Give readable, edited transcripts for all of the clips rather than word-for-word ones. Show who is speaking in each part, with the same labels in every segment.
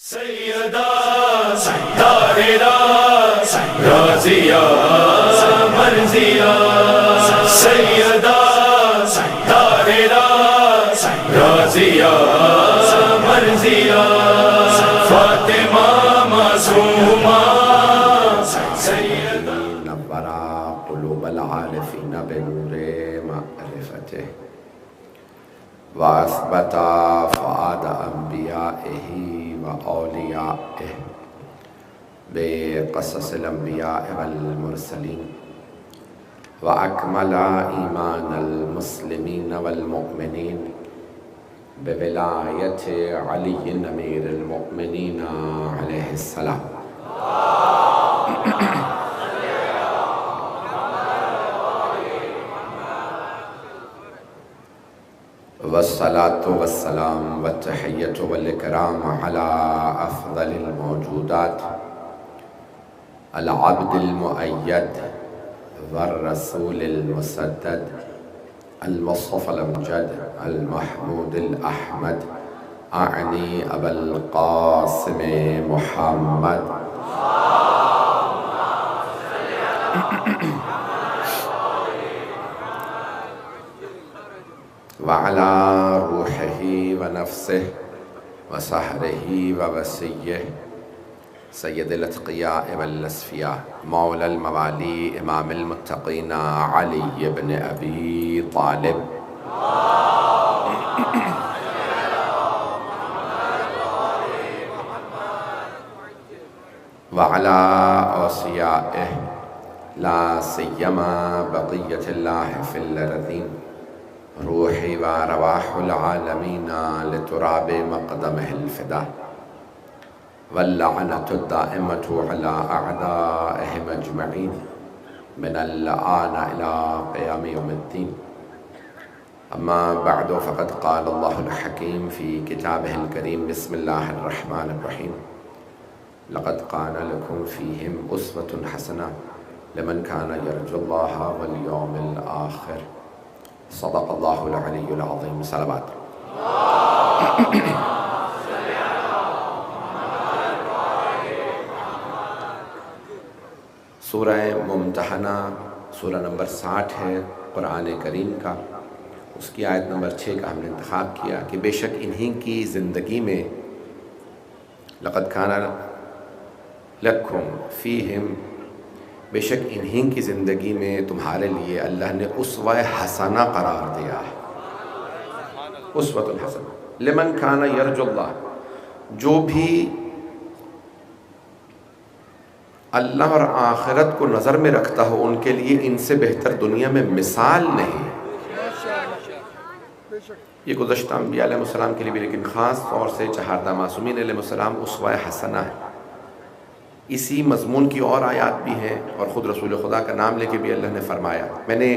Speaker 1: سیدہ طاہرہ رازیہ مرضیہ، سیدہ طاہرہ رازیہ مرضیہ، فاطمہ معصومہ سیدہ
Speaker 2: نور قلوب العارفین بنور معرفتہ واثبت فؤاد انبیائہ واولیائہ بقصص الانبیاء والمرسلین واکمل ایمان المسلمین والمؤمنین بولایت علی امیر المؤمنین علیہ السلام۔ والصلاة والسلام والتحیۃ والاکرام علی افضل الموجودات العبد المؤید والرسول المسدد المصطفى الامجد المحمود الاحمد اعنی ابا القاسم محمد وعلى روحه ونفسه وسحره ووسيه سید الاتقیاء والاسفیاء مولا الموالی امام المتقین علی بن ابی طالب وعلى اوصیائه لا سیما بقیت اللہ فی الارضین روحی و رواح العالمین لتراب مقدمہ الفدا واللعنۃ الدائمۃ علی اعدائہم اجمعین من الآن الی قیام یوم الدین۔ اما بعد فقد قال اللہ الحکیم فی کتابہ الکریم بسم اللہ الرحمن الرحیم لقد کان لکم فیہم اسوۃ حسنہ لمن کان یرجو اللہ والیوم الآخر۔ صدق اللہ العلی العظیم۔ صلوات۔ سورہ ممتحنہ سورہ نمبر 60 ہے قرآن کریم کا، اس کی آیت نمبر 6 کا ہم نے انتخاب کیا کہ بے شک انہی کی زندگی میں لقد کان لکم فیہم، بے شک انہی کی زندگی میں تمہارے لیے اللہ نے اسوہ حسنہ قرار دیا ہے۔ اسوۃ الحسنہ لمن کان یرجو اللہ، جو بھی اللہ اور آخرت کو نظر میں رکھتا ہو ان کے لیے ان سے بہتر دنیا میں مثال نہیں۔ یہ گزشتہ انبیاء علیہ السلام کے لیے بھی، لیکن خاص طور سے چہاردہ معصومین علیہ السلام اسوہ حسنہ ہے۔ اسی مضمون کی اور آیات بھی ہیں، اور خود رسول خدا کا نام لے کے بھی اللہ نے فرمایا۔ میں نے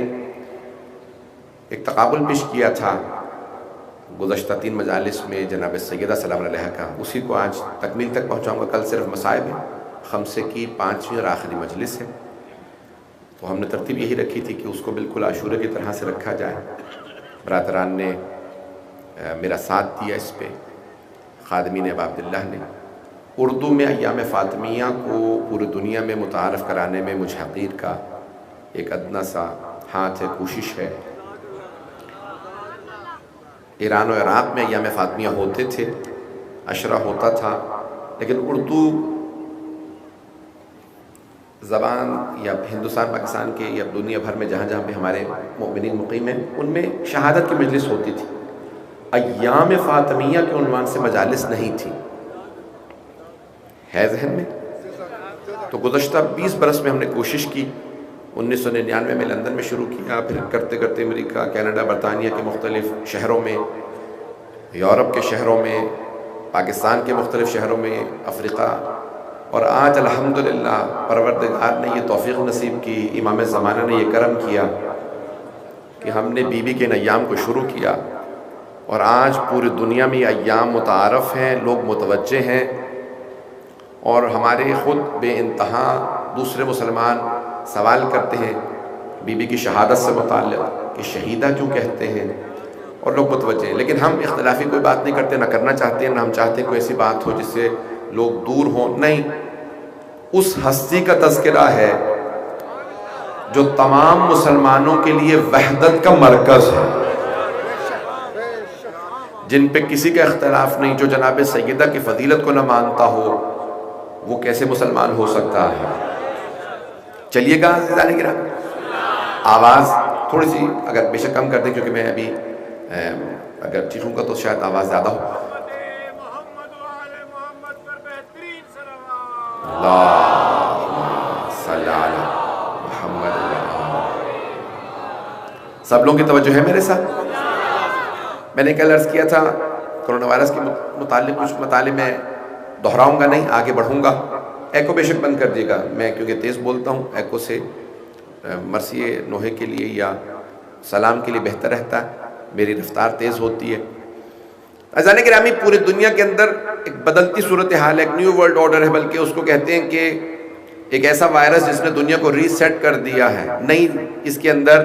Speaker 2: ایک تقابل پیش کیا تھا گزشتہ 3 مجالس میں جناب سیدہ سلام علیہ کا، اسی کو آج تکمیل تک پہنچاؤں گا۔ کل صرف مصائب ہے، خمسے کی 5ویں اور آخری مجلس ہے، تو ہم نے ترتیب یہی رکھی تھی کہ اس کو بالکل عاشورے کی طرح سے رکھا جائے۔ برادران نے میرا ساتھ دیا اس پہ، خادمین ابا عبداللہ نے۔ اردو میں ایام فاطمیہ کو پوری دنیا میں متعارف کرانے میں مجھ حقیر کا ایک ادنا سا ہاتھ ہے، کوشش ہے۔ ایران و عراق میں ایام فاطمیہ ہوتے تھے، عشرہ ہوتا تھا، لیکن اردو زبان یا ہندوستان پاکستان کے یا دنیا بھر میں جہاں جہاں پہ ہمارے مومنین مقیم ہیں ان میں شہادت کی مجلس ہوتی تھی، ایام فاطمیہ کے عنوان سے مجالس نہیں تھی۔ ہے ذہن میں؟ تو گزشتہ 20 برس میں ہم نے کوشش کی، 1999 میں لندن میں شروع کیا، پھر کرتے کرتے امریکہ، کینیڈا، برطانیہ کے مختلف شہروں میں، یورپ کے شہروں میں، پاکستان کے مختلف شہروں میں، افریقہ، اور آج الحمدللہ پروردگار نے یہ توفیق نصیب کی، امام زمانہ نے یہ کرم کیا کہ ہم نے بی بی کے ان ایام کو شروع کیا، اور آج پوری دنیا میں یہ ایام متعارف ہیں، لوگ متوجہ ہیں، اور ہمارے خود بے انتہا دوسرے مسلمان سوال کرتے ہیں بی بی کی شہادت سے متعلق کہ شہیدہ کیوں کہتے ہیں، اور لوگ متوجہ ہیں، لیکن ہم اختلافی کوئی بات نہیں کرتے، نہ کرنا چاہتے ہیں، نہ ہم چاہتے ہیں کوئی ایسی بات ہو جس سے لوگ دور ہوں، نہیں، اس ہستی کا تذکرہ ہے جو تمام مسلمانوں کے لیے وحدت کا مرکز ہے، جن پہ کسی کا اختلاف نہیں۔ جو جناب سیدہ کی فضیلت کو نہ مانتا ہو وہ کیسے مسلمان ہو سکتا ہے؟ چلیے گا عزیزان کرام، آواز تھوڑی سی اگر بے شک کم کر دیں، کیونکہ میں ابھی اگر چیخوں گا تو شاید آواز زیادہ ہو۔ اللہم صلی علی محمد۔ سب لوگوں کی توجہ ہے میرے ساتھ؟ میں نے کل عرض کیا تھا کرونا وائرس کے متعلق کچھ مطالب میں دہراؤں گا نہیں، آگے بڑھوں گا۔ ایکو بے شک بند کر دیے گا، میں کیونکہ تیز بولتا ہوں، ایکو سے مرثیے نوحے کے لیے یا سلام کے لیے بہتر رہتا ہے، میری رفتار تیز ہوتی ہے۔ عزیزان گرامی، پوری دنیا کے اندر ایک بدلتی صورتحال ہے، ایک نیو ورلڈ آرڈر ہے، بلکہ اس کو کہتے ہیں کہ ایک ایسا وائرس جس نے دنیا کو ری سیٹ کر دیا ہے۔ نئی اس کے اندر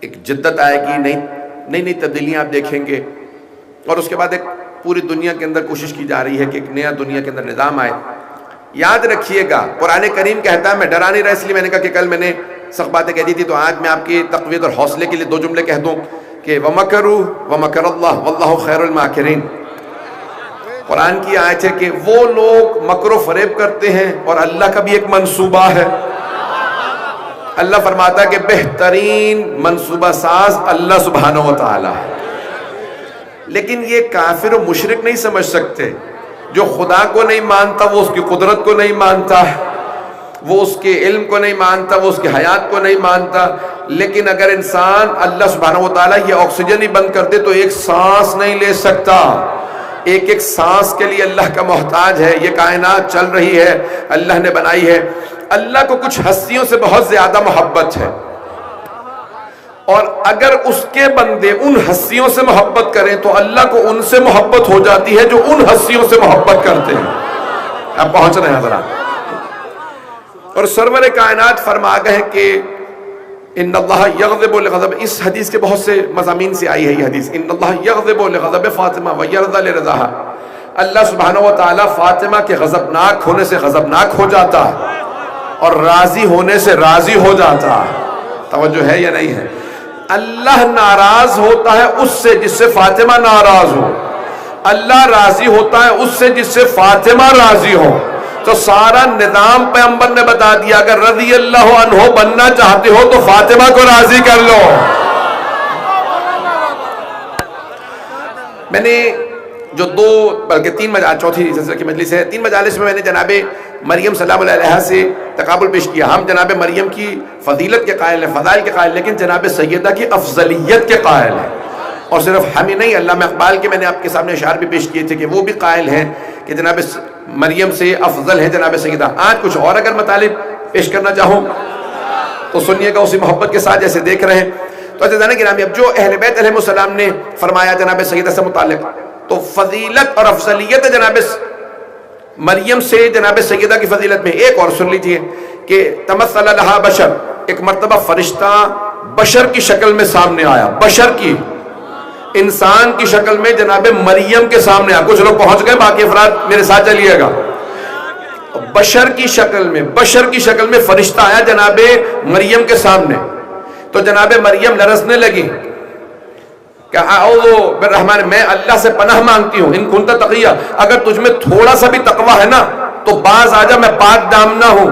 Speaker 2: ایک جدت آئے گی، نئی تبدیلیاں آپ دیکھیں گے، اور اس کے بعد ایک پوری دنیا کے اندر کوشش کی جا رہی ہے کہ ایک نیا دنیا کے اندر نظام آئے۔ یاد رکھیے گا، قرآن کریم کہتا ہے، میں ڈرا نہیں رہا، اس لیے میں نے کہا کہ کل میں نے سخت باتیں کہہ دی تھی، تو آج میں آپ کی تقویت اور حوصلے کے لیے دو جملے کہہ دوں کہ وَمَكَرُوا وَمَكَرَ اللَّهُ وَاللَّهُ خَيْرُ الْمَاكِرِينَ۔ قرآن کی آیت ہے کہ وہ لوگ مکر و فریب کرتے ہیں اور اللہ کا بھی ایک منصوبہ ہے۔ اللہ فرماتا ہے کہ بہترین منصوبہ ساز اللہ سبحانہ و تعالی ہے، لیکن یہ کافر و مشرک نہیں سمجھ سکتے۔ جو خدا کو نہیں مانتا وہ اس کی قدرت کو نہیں مانتا، وہ اس کے علم کو نہیں مانتا، وہ اس کی حیات کو نہیں مانتا۔ لیکن اگر انسان اللہ سبحانہ و تعالیٰ یہ آکسیجن ہی بند کر دے تو ایک سانس نہیں لے سکتا۔ ایک ایک سانس کے لیے اللہ کا محتاج ہے۔ یہ کائنات چل رہی ہے، اللہ نے بنائی ہے۔ اللہ کو کچھ ہستیوں سے بہت زیادہ محبت ہے، اور اگر اس کے بندے ان ہستیوں سے محبت کریں تو اللہ کو ان سے محبت ہو جاتی ہے جو ان ہستیوں سے محبت کرتے ہیں۔ اب پہنچ رہے ہیں حضرات۔ اور سرور کائنات فرما گئے کہ ان اللہ یغضب لغضب، اس حدیث کے بہت سے مضامین سے آئی ہے یہ حدیث، ان اللہ یغضب لغضب فاطمہ ویرضى لرضاها، اللہ سبحانہ و تعالیٰ فاطمہ کے غضبناک ہونے سے غضبناک ہو جاتا ہے اور راضی ہونے سے راضی ہو جاتا ہے۔ توجہ ہے یا نہیں ہے؟ اللہ ناراض ہوتا ہے اس سے جس سے فاطمہ ناراض ہو، اللہ راضی ہوتا ہے اس سے جس سے فاطمہ راضی ہو۔ تو سارا نظام پیغمبر نے بتا دیا، اگر رضی اللہ عنہ بننا چاہتے ہو تو فاطمہ کو راضی کر لو۔ میں نے جو دو بلکہ تین چوتھی سلسلہ کی مجلس ہے، 3 مجالس میں نے جناب مریم صلی اللہ علیہ وسلم سے تقابل پیش کیا۔ ہم جناب مریم کی فضیلت کے قائل ہیں، فضائل کے قائل، لیکن جناب سیدہ کی افضلیت کے قائل ہیں۔ اور صرف ہم ہی نہیں، علامہ اقبال کے میں نے آپ کے سامنے اشعار بھی پیش کیے تھے کہ وہ بھی قائل ہیں کہ جناب مریم سے افضل ہے جناب سیدہ۔ آج کچھ اور اگر مطالب پیش کرنا چاہوں تو سنیے گا اسی محبت کے ساتھ جیسے دیکھ رہے ہیں۔ تو عزیزان گرامی، اب جو اہل بیت علیہ السلام نے فرمایا جناب سیدہ سے متعلق، تو فضیلت اور افضلیت جناب مریم سے جناب سیدہ کی فضیلت میں ایک اور سن لیجئے کہ تمثل لہا بشر، ایک مرتبہ فرشتہ بشر کی شکل میں سامنے آیا، بشر کی، انسان کی شکل میں جناب مریم کے سامنے آیا۔ کچھ لوگ پہنچ گئے، باقی افراد میرے ساتھ چلیے گا۔ بشر کی شکل میں فرشتہ آیا جناب مریم کے سامنے، تو جناب مریم لرزنے لگی کہ اعوذ بالرحمن، میں اللہ سے پناہ مانگتی ہوں، ان کنت تقیہ، اگر تجھ میں تھوڑا سا بھی تقوی ہے نا تو باز آجا، میں پاک دامنہ ہوں۔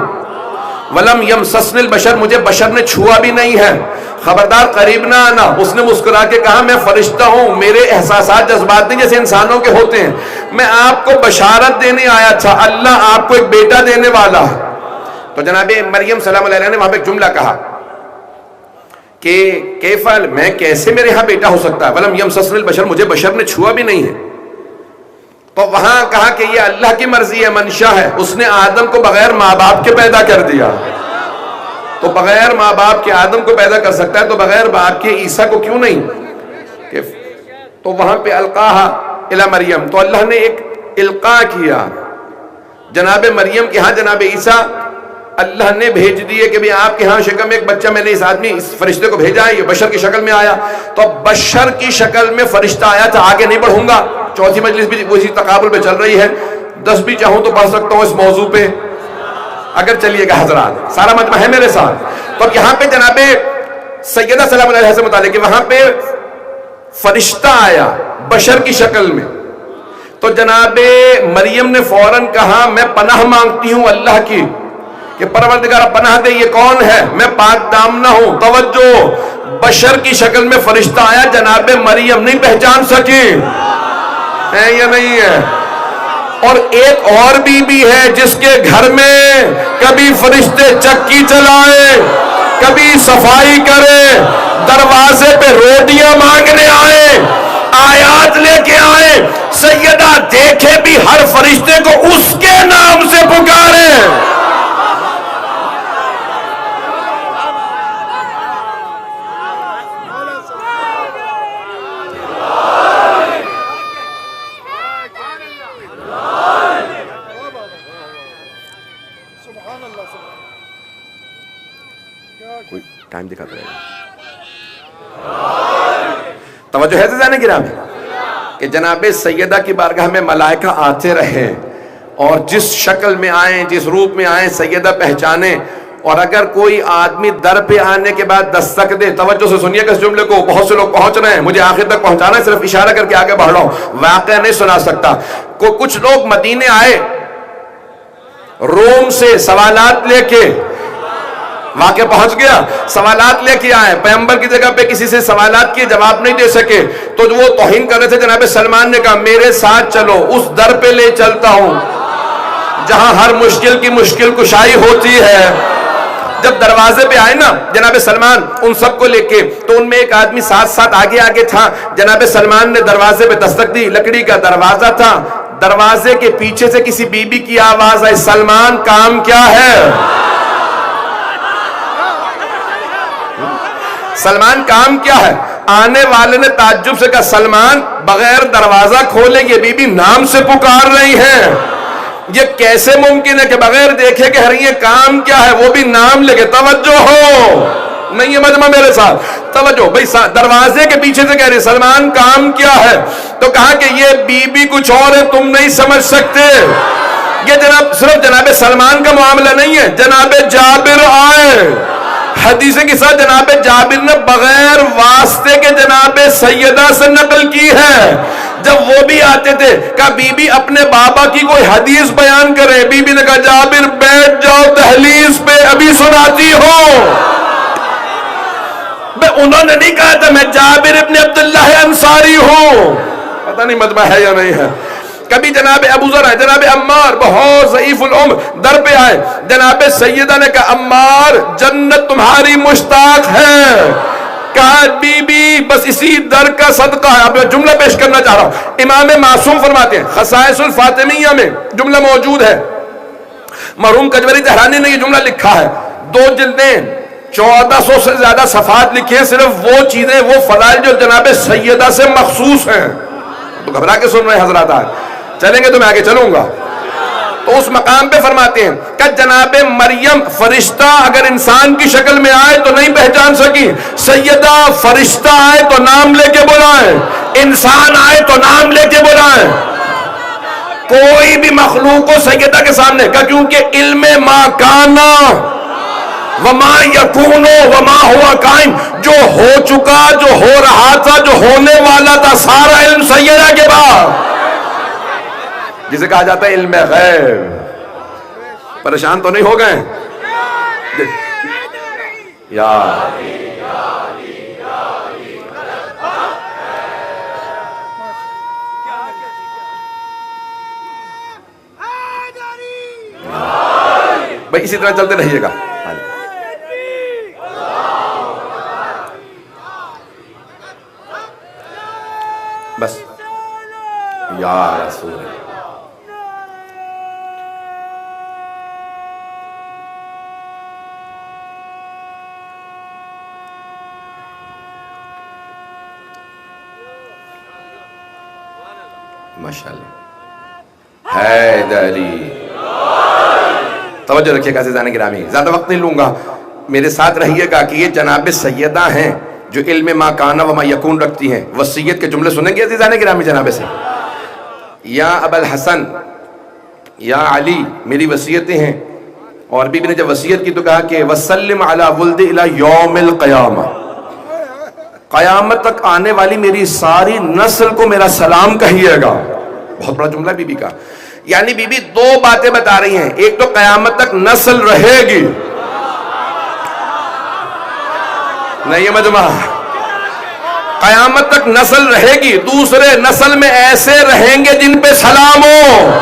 Speaker 2: ولم یمسسنی البشر، مجھے بشر نے چھوا بھی نہیں ہے، خبردار قریب نہ آنا۔ اس نے مسکرا کے کہا میں فرشتہ ہوں، میرے احساسات جذبات نہیں جیسے انسانوں کے ہوتے ہیں، میں آپ کو بشارت دینے آیا تھا، اللہ آپ کو ایک بیٹا دینے والا ہے۔ تو جناب مریم سلام علیہ وسلم نے وہاں پہ ایک جملہ کہا کہ کیفل، میں کیسے میرے ہاں بیٹا ہو سکتا ہے، ولم یمسسنی البشر، مجھے بشر نے چھوا بھی نہیں ہے۔ تو وہاں کہا کہ یہ اللہ کی مرضی ہے، منشا ہے، اس نے آدم کو بغیر ماں باپ کے پیدا کر دیا، تو بغیر ماں باپ کے آدم کو پیدا کر سکتا ہے تو بغیر باپ کے عیسیٰ کو کیوں نہیں؟ تو وہاں پہ القاہا الی مریم، تو اللہ نے ایک القاء کیا جناب مریم کے ہاں جناب عیسیٰ، اللہ نے بھیج دیے کہ بھی آپ کے ہاں شکل میں ایک بچہ، میں نے اس آدمی اس فرشتے کو بھیجا ہے، یہ بشر کی شکل میں آیا۔ تو بشر کی شکل میں فرشتہ آیا تھا۔ آگے نہیں بڑھوں گا، چوتھی مجلس بھی اسی تقابل پہ چل رہی ہے۔ 10 بھی چاہوں تو پڑھ سکتا ہوں اس موضوع پہ، اگر چلیے گا حضرات، سارا مجمع ہے میرے ساتھ. تو اب یہاں پہ جناب سیدہ سلام علیہ سے متعلق کہ وہاں پہ فرشتہ آیا بشر کی شکل میں، تو جناب مریم نے فوراً کہا میں پناہ مانگتی ہوں اللہ کی کہ پروردگار پناہ دے، یہ کون ہے؟ میں پاک دامنہ ہوں. توجہ، بشر کی شکل میں فرشتہ آیا، جناب مریم نہیں پہچان سکی، ہے یا نہیں ہے؟ اور ایک اور بی بی ہے جس کے گھر میں کبھی فرشتے چکی چلائے، کبھی صفائی کرے، دروازے پہ روٹیاں مانگنے آئے، آیات لے کے آئے، سیدہ دیکھے بھی ہر فرشتے کو اس کے نام سے پکارے. کوئی ٹائم دکھاتا رہے گا. توجہ ہے زیادہ گرامی کہ جناب سیدہ کی بارگاہ میں ملائکہ آتے رہے، اور جس شکل میں آئیں، جس روپ میں آئیں، سیدہ پہچانے. اور اگر کوئی آدمی در پہ آنے کے بعد دستک دے، توجہ سے سنیے گا اس جملے کو، بہت سے لوگ پہنچ رہے ہیں، مجھے آخر تک پہنچانا ہے، صرف اشارہ کر کے آگے بڑھ رہا ہوں، واقعہ نہیں سنا سکتا. کچھ لوگ مدینے آئے روم سے سوالات لے کے، واقعہ پہنچ گیا، سوالات لے کے آئے، پیغمبر کی جگہ پہ کسی سے سوالات کیے، جواب نہیں دے سکے، تو وہ توہین کر رہے تھے. جناب سلمان نے کہا میرے ساتھ چلو، اس در پہ لے چلتا ہوں جہاں ہر مشکل کی مشکل کشائی ہوتی ہے. جب دروازے پہ آئے نا جناب سلمان ان سب کو لے کے، تو ان میں ایک آدمی ساتھ ساتھ آگے آگے تھا. جناب سلمان نے دروازے پہ دستک دی، لکڑی کا دروازہ تھا، دروازے کے پیچھے سے کسی بی بی کی آواز آئی، سلمان کام کیا ہے؟ سلمان کام کیا ہے؟ آنے والے نے تعجب سے کہا سلمان بغیر دروازہ کھولے یہ بی بی نام سے پکار رہی ہیں، یہ کیسے ممکن ہے کہ بغیر دیکھے کہ یہ کام کیا ہے، وہ بھی نام لے کے. توجہ ہو، نہیں ہے مجمع میرے ساتھ، توجہ بھائی، دروازے کے پیچھے سے کہہ رہی سلمان کام کیا ہے، تو کہا کہ یہ بی بی کچھ اور ہے، تم نہیں سمجھ سکتے. یہ جناب صرف جناب سلمان کا معاملہ نہیں ہے، جناب جابر آئے، حدیث کے ساتھ جناب جابر نے بغیر واسطے کے جناب سیدہ سے نقل کی ہے. جب وہ بھی آتے تھے کہا بی بی اپنے بابا کی کوئی حدیث بیان کرے، بی بی نے کہا جابر بیٹھ جاؤ دہلیز پہ، ابھی سناتی ہو. انہوں نے نہیں کہا تھا میں جابر ابن عبداللہ انصاری ہوں، پتہ نہیں مجمع ہے یا نہیں ہے. کبھی جناب ابو ذر آئے، جناب عمار بہت ضعیف العمر در پہ آئے، جناب سیدہ نے کہا عمار جنت تمہاری مشتاق ہے. کہا بی بی بس اسی در کا صدقہ ہے. اب میں جملہ پیش کرنا چاہ رہا ہوں، امام معصوم فرماتے ہیں، خصائص الفاطمیہ میں جملہ موجود ہے، مرحوم کجوری تہرانی نے یہ جملہ لکھا ہے، 2 جلدیں 1400 سے زیادہ صفحات لکھے ہیں، صرف وہ چیزیں، وہ فضائل جو جناب سیدہ سے مخصوص ہیں. تو گھبرا کے سن رہے ہیں حضرات، چلیں گے تو میں آگے چلوں گا. تو اس مقام پہ فرماتے ہیں کہ جناب مریم فرشتہ اگر انسان کی شکل میں آئے تو نہیں پہچان سکی، سیدہ فرشتہ آئے تو نام لے کے بلائیں، انسان آئے تو نام لے کے بلائیں. کوئی بھی مخلوق کو سیدہ کے سامنے کا، کیونکہ علم ما کانا وما یکون وما ہوا قائم، جو ہو چکا، جو ہو رہا تھا، جو ہونے والا تھا، سارا علم سیدہ کے بعد، جسے کہا جاتا ہے علم غیب. پریشان تو نہیں ہو گئے؟ یا بھائی اسی طرح چلتے رہیے گا. بس یا رسول اللہ. ماشاءاللہ حیدری. توجہ رکھیے گا عزیزان گرامی، زیادہ وقت نہیں لوں گا، میرے ساتھ رہیے گا کہ یہ جناب سیدہ ہیں جو علم ما کانا وما یکون رکھتی ہیں. وصیت کے جملے سنیں گے عزیزان گرامی جناب سے. یا ابا الحسن یا علی میری وصیتیں ہیں. اور بی بی نے جب وصیت کی تو کہا کہ وسلم علی ولد الی یوم القیامہ، قیامت تک آنے والی میری ساری نسل کو میرا سلام کہیے گا. بہت بڑا جملہ بی بی کا. یعنی بی بی دو باتیں بتا رہی ہیں، ایک تو قیامت تک نسل رہے گی، نہیں یہ مجمع، قیامت تک نسل رہے گی، دوسرے نسل میں ایسے رہیں گے جن پہ سلام ہو.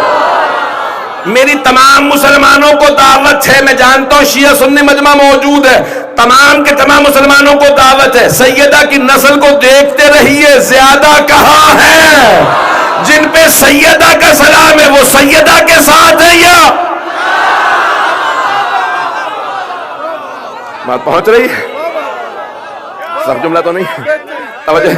Speaker 2: میری تمام مسلمانوں کو دعوت ہے، میں جانتا ہوں شیعہ سنی مجمع موجود ہے، تمام کے تمام مسلمانوں کو دعوت ہے، سیدہ کی نسل کو دیکھتے رہیے. زیادہ کہاں ہے؟ جن پہ سیدہ کا سلام ہے وہ سیدہ کے ساتھ ہے یا بات پہنچ رہی ہے؟ سب جملہ تو نہیں توجہ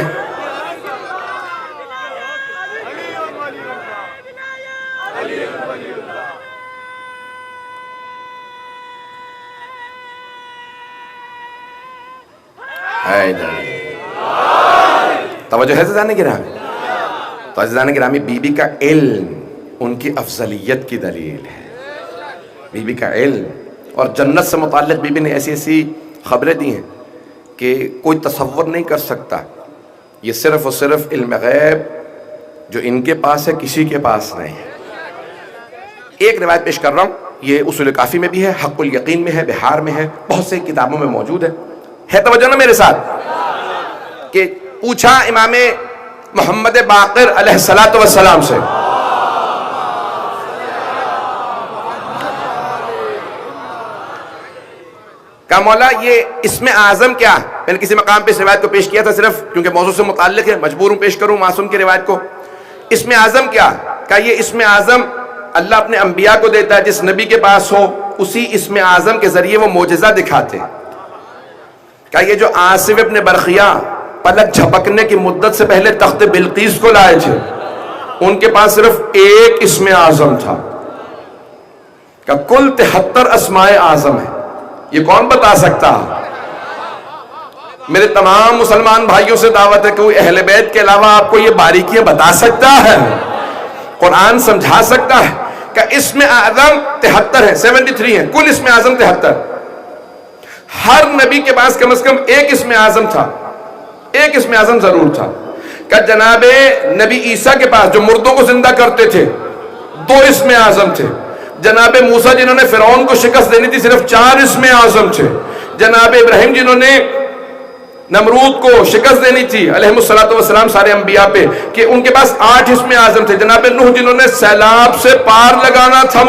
Speaker 2: توجہ ہے عزیزان گرامی. تو عزیزان گرامی بی بی کا علم ان کی افضلیت کی دلیل ہے. بی بی کا علم اور جنت سے متعلق بی بی نے ایسی ایسی خبریں دی ہیں کہ کوئی تصور نہیں کر سکتا. یہ صرف اور صرف علم غیب جو ان کے پاس ہے کسی کے پاس نہیں ہے. ایک روایت پیش کر رہا ہوں، یہ اصول کافی میں بھی ہے، حق الیقین میں ہے، بہار میں ہے، بہت سے کتابوں میں موجود ہے توجہ نا میرے ساتھ. کہ پوچھا امام محمد باقر علیہ السلام سے، کہا مولا یہ اسم اعظم کیا؟ میں نے کسی مقام پہ اس روایت کو پیش کیا تھا صرف کیونکہ موضوع سے متعلق ہے، مجبور ہوں پیش کروں معصوم کی روایت کو. اسم اعظم کیا؟ کہا یہ اسم اعظم اللہ اپنے انبیاء کو دیتا ہے، جس نبی کے پاس ہو اسی اسم اعظم کے ذریعے وہ معجزہ دکھاتے ہیں. کہا یہ جو آصف ابن برخیہ پلک جھپکنے کی مدت سے پہلے تخت بلقیس کو لائے تھے، ان کے پاس صرف ایک اسم اعظم تھا. کہا کل 73 اسماء اعظم ہے، یہ کون بتا سکتا؟ میرے تمام مسلمان بھائیوں سے دعوت ہے کہ کوئی اہل بیت کے علاوہ آپ کو یہ باریکیاں بتا سکتا ہے، قرآن سمجھا سکتا ہے. کہ اسم اعظم 73 ہے، 73 ہیں کل اسم اعظم 73. ہر نبی کے پاس کم از کم ایک اسم اعظم تھا، ایک اسم اعظم ضرور تھا. کہ جناب نبی عیسیٰ کے پاس جو مردوں کو زندہ کرتے تھے 2 اسم اعظم تھے. جناب موسیٰ جنہوں نے فرعون کو شکست دینی تھی صرف 4 اسم اعظم تھے. جناب ابراہیم جنہوں نے نمرود کو شکست دینی تھی علیہ السلام سارے انبیاء پہ، کہ ان کے پاس 8 اسم اعظم تھے. جناب نوح جنہوں نے سیلاب سے پار لگانا تھا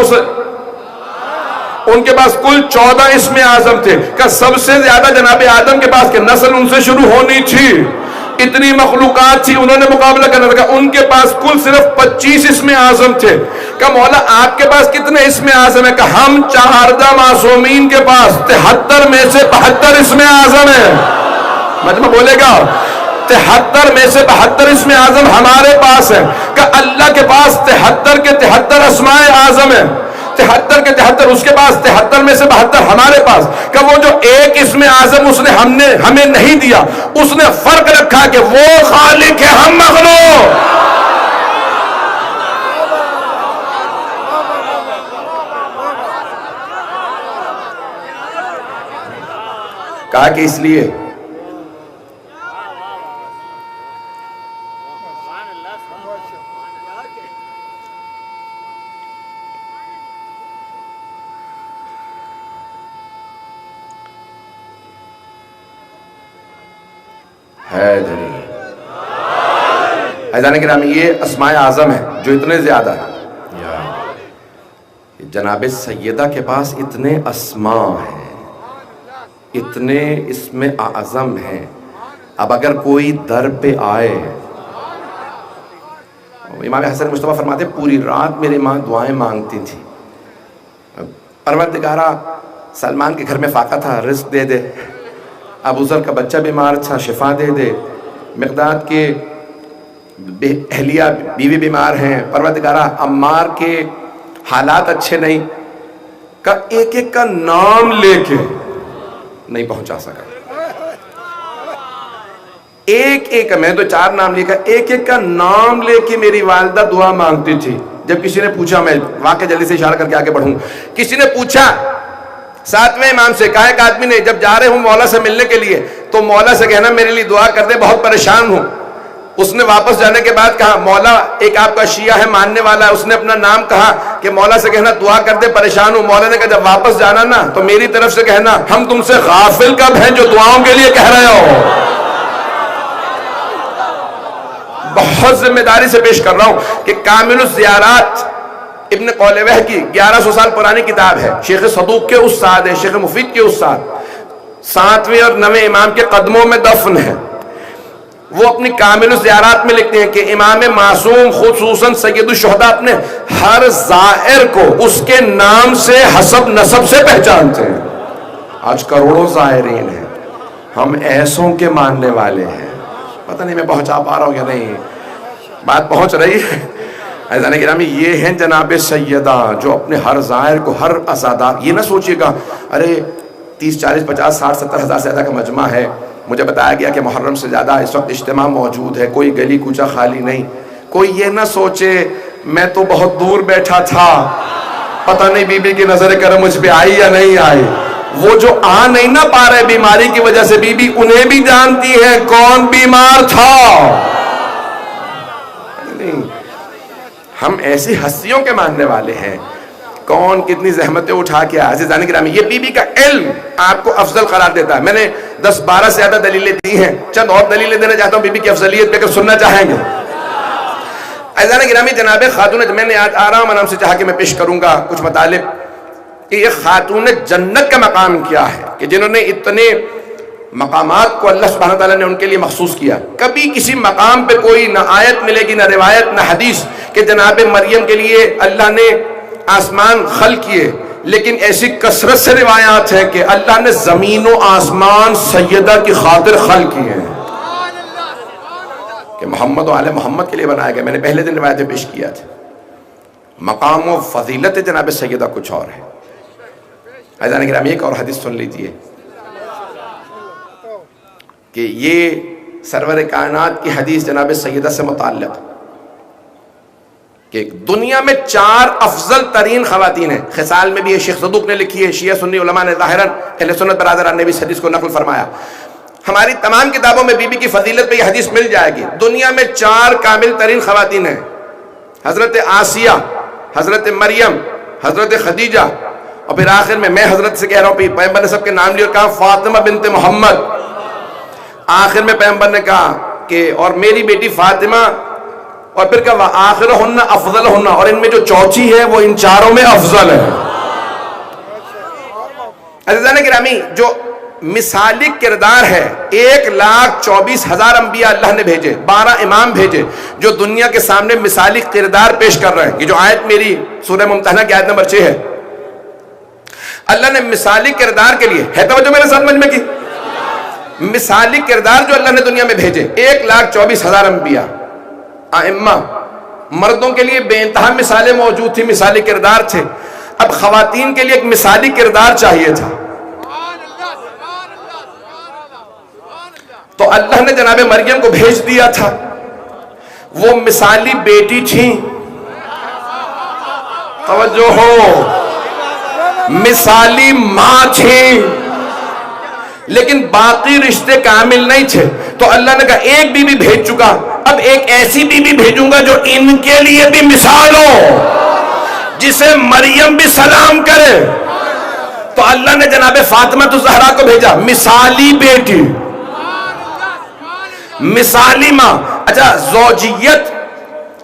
Speaker 2: ان کے پاس کل 14 اسم اعظم تھے. کہ سب سے زیادہ جناب آدم کے پاس کہ نسل ان سے شروع ہونی تھی، اتنی مخلوقات تھی انہوں نے مقابلہ کرنا تھا. ان کے پاس کل صرف 25 اسم اعظم تھے. کہ مولا آپ کے پاس کتنے اسم اعظم ہیں؟ کہ ہم 14 معصومین کے پاس 73 میں سے 72 اسم اعظم ہیں. مجمع بولے گا 73 میں سے 72 اسم اعظم ہمارے پاس ہیں. کہ اللہ کے پاس 73 کے 73 اسماء اعظم ہیں، 73 کے 73 اس کے پاس، 73 میں سے 72 ہمارے پاس. کہ وہ جو ایک اسم اعظم اس نے ہمیں نہیں دیا، اس نے فرق رکھا کہ وہ خالق ہے ہم مخلوق. کہا کہ اس لیے حیدان گرامی یہ اسماء اعظم ہے جو اتنے زیادہ ہیں. جناب سیدہ کے پاس اتنے اسماء ہیں، اتنے اسم اعظم ہیں. اب اگر کوئی در پہ آئے، امام حسن مصطفیٰ فرماتے پوری رات میری ماں دعائیں مانگتی تھی، پروردگارا سلمان کے گھر میں فاقہ تھا رزق دے دے، ابو ذر کا بچہ بیمار تھا شفا دے دے، مقداد کے اہلیہ بیوی بیمار ہیں، پروردگارا عمار کے حالات اچھے نہیں. کا ایک ایک کا نام لے کے نہیں پہنچا سکا. ایک ایک میں تو 4 نام لکھا، ایک ایک کا نام لے کے میری والدہ دعا مانگتی تھی. جب کسی نے پوچھا، میں واقعہ جلدی سے اشارہ کر کے آگے بڑھوں، کسی نے پوچھا 7ویں امام سے، کہا ایک آدمی نے جب جا رہے ہوں مولا سے ملنے کے لیے تو مولا سے کہنا میرے لیے دعا کر دے، بہت پریشان ہوں۔ اس نے واپس جانے کے بعد کہا مولا ایک آپ کا شیعہ ہے ماننے والا ہے، اس نے اپنا نام کہا کہ مولا سے کہنا دعا کر دے پریشان ہوں۔ مولا نے کہا جب واپس جانا نا تو میری طرف سے کہنا ہم تم سے غافل کب ہیں جو دعاؤں کے لیے کہہ رہے ہو۔ بہت ذمہ داری سے پیش کر رہا ہوں کہ کامل الزیارات ابن قولوہ کی 1100 سال پرانی کتاب ہے، شیخ صدوق کے استاد ہے، شیخ مفید کے استاد، 7ویں اور 9ویں امام کے قدموں میں دفن ہے۔ وہ اپنی کامل الزیارات میں لکھتے ہیں کہ امام معصوم خصوصاً سید الشہداء اپنے ہر زائر کو اس کے نام سے حسب نسب سے پہچانتے ہیں۔ آج کروڑوں زائرین ہیں، ہم ایسوں کے ماننے والے ہیں۔ پتہ نہیں میں پہنچا پا رہا ہوں یا نہیں، بات پہنچ رہی ہے؟ عزیزان گرامی، یہ ہیں جناب سیدہ جو اپنے ہر زائر کو، ہر عزادار، یہ نہ سوچئے گا ارے 30 40 50 60 70 ہزار سے زیادہ کا مجمع ہے، مجھے بتایا گیا کہ محرم سے زیادہ اس وقت اجتماع موجود ہے، کوئی گلی کوچہ خالی نہیں۔ کوئی یہ نہ سوچے میں تو بہت دور بیٹھا تھا، پتہ نہیں بی بی کی نظر کرم مجھ پہ آئی یا نہیں آئی۔ وہ جو آ نہیں نہ پا رہے بیماری کی وجہ سے، بی بی انہیں بھی جانتی ہے کون بیمار تھا۔ ہم ایسی ہستیوں کے ماننے والے ہیں، کون کتنی زحمتیں اٹھا کے آیا۔ عزیزان گرامی، یہ بی بی کا علم آپ کو افضل قرار دیتا ہے۔ میں نے 10 12 سے زیادہ دلیلیں دی ہیں، چند اور دلیلیں دینا چاہتا ہوں بی بی کی افضلیت پہ، اگر سننا چاہیں گے۔ عزیزان گرامی، جناب خاتون، میں نے آج آرام آرام سے چاہا کہ میں پیش کروں گا کچھ مطالب کہ یہ خاتون جنت کا مقام کیا ہے، کہ جنہوں نے اتنے مقامات کو اللہ سبحانہ تعالیٰ نے ان کے لیے مخصوص کیا۔ کبھی کسی مقام پہ کوئی نہ آیت ملے گی، نہ روایت، نہ حدیث کہ جناب مریم کے لیے اللہ نے آسمان خلق کیے، لیکن ایسی کثرت سے روایات ہیں کہ اللہ نے زمین و آسمان سیدہ کی خاطر خلق کیے ہیں، کہ محمد و آل محمد کے لیے بنایا گیا۔ میں نے پہلے دن روایتیں پیش کیا تھا۔ مقام و فضیلت جناب سیدہ کچھ اور ہے۔ عزیزان گرامی، ایک اور حدیث سن لیجئے کہ یہ سرور کائنات کی حدیث جناب سیدہ سے متعلق کہ دنیا میں 4 افضل ترین خواتین ہیں۔ خصال میں بھی یہ شیخ صدوق نے لکھی ہے، شیعہ سنی علماء نے ظاہراً، اہل سنت برادران نے بھی اس حدیث کو نقل فرمایا۔ ہماری تمام کتابوں میں بی بی کی فضیلت پہ یہ حدیث مل جائے گی۔ دنیا میں 4 کامل ترین خواتین ہیں، حضرت آسیہ، حضرت مریم، حضرت خدیجہ، اور پھر آخر میں حضرت سے کہہ رہا ہوں، پیغمبر نے سب کے نام لیے اور کہا فاطمہ بنت محمد۔ آخر میں پیغمبر نے کہا کہ اور میری بیٹی فاطمہ، اور پھر کہا آخرہن افضلہن، اور ان میں جو چوتھی ہے وہ ان 4 میں افضل ہے۔ عزیزان گرامی، جو مثالی کردار ہے، 1,24,000 انبیاء اللہ نے بھیجے، 12 امام بھیجے جو دنیا کے سامنے مثالی کردار پیش کر رہے ہیں۔ یہ جو آیت میری سورہ ممتحنہ کی آیت نمبر 6 ہے، اللہ نے مثالی کردار کے لیے، ہے توجہ میرے ساتھ مجمع کی، مثالی کردار جو اللہ نے دنیا میں بھیجے 1,24,000 انبیاء، ائمہ، مردوں کے لیے بے انتہا مثالیں موجود تھی، مثالی کردار تھے۔ اب خواتین کے لیے ایک مثالی کردار چاہیے تھا، تو اللہ نے جناب مریم کو بھیج دیا تھا۔ وہ مثالی بیٹی تھیں، توجہ ہو، مثالی ماں تھیں، لیکن باقی رشتے کامل نہیں تھے، تو اللہ نے کہا ایک بی بی بھیج چکا، اب ایک ایسی بی بی بھیجوں گا جو ان کے لیے بھی مثال ہو، جسے مریم بھی سلام کرے۔ تو اللہ نے جناب فاطمہ الزہرا کو بھیجا، مثالی بیٹی، مثالی ماں۔ اچھا، زوجیت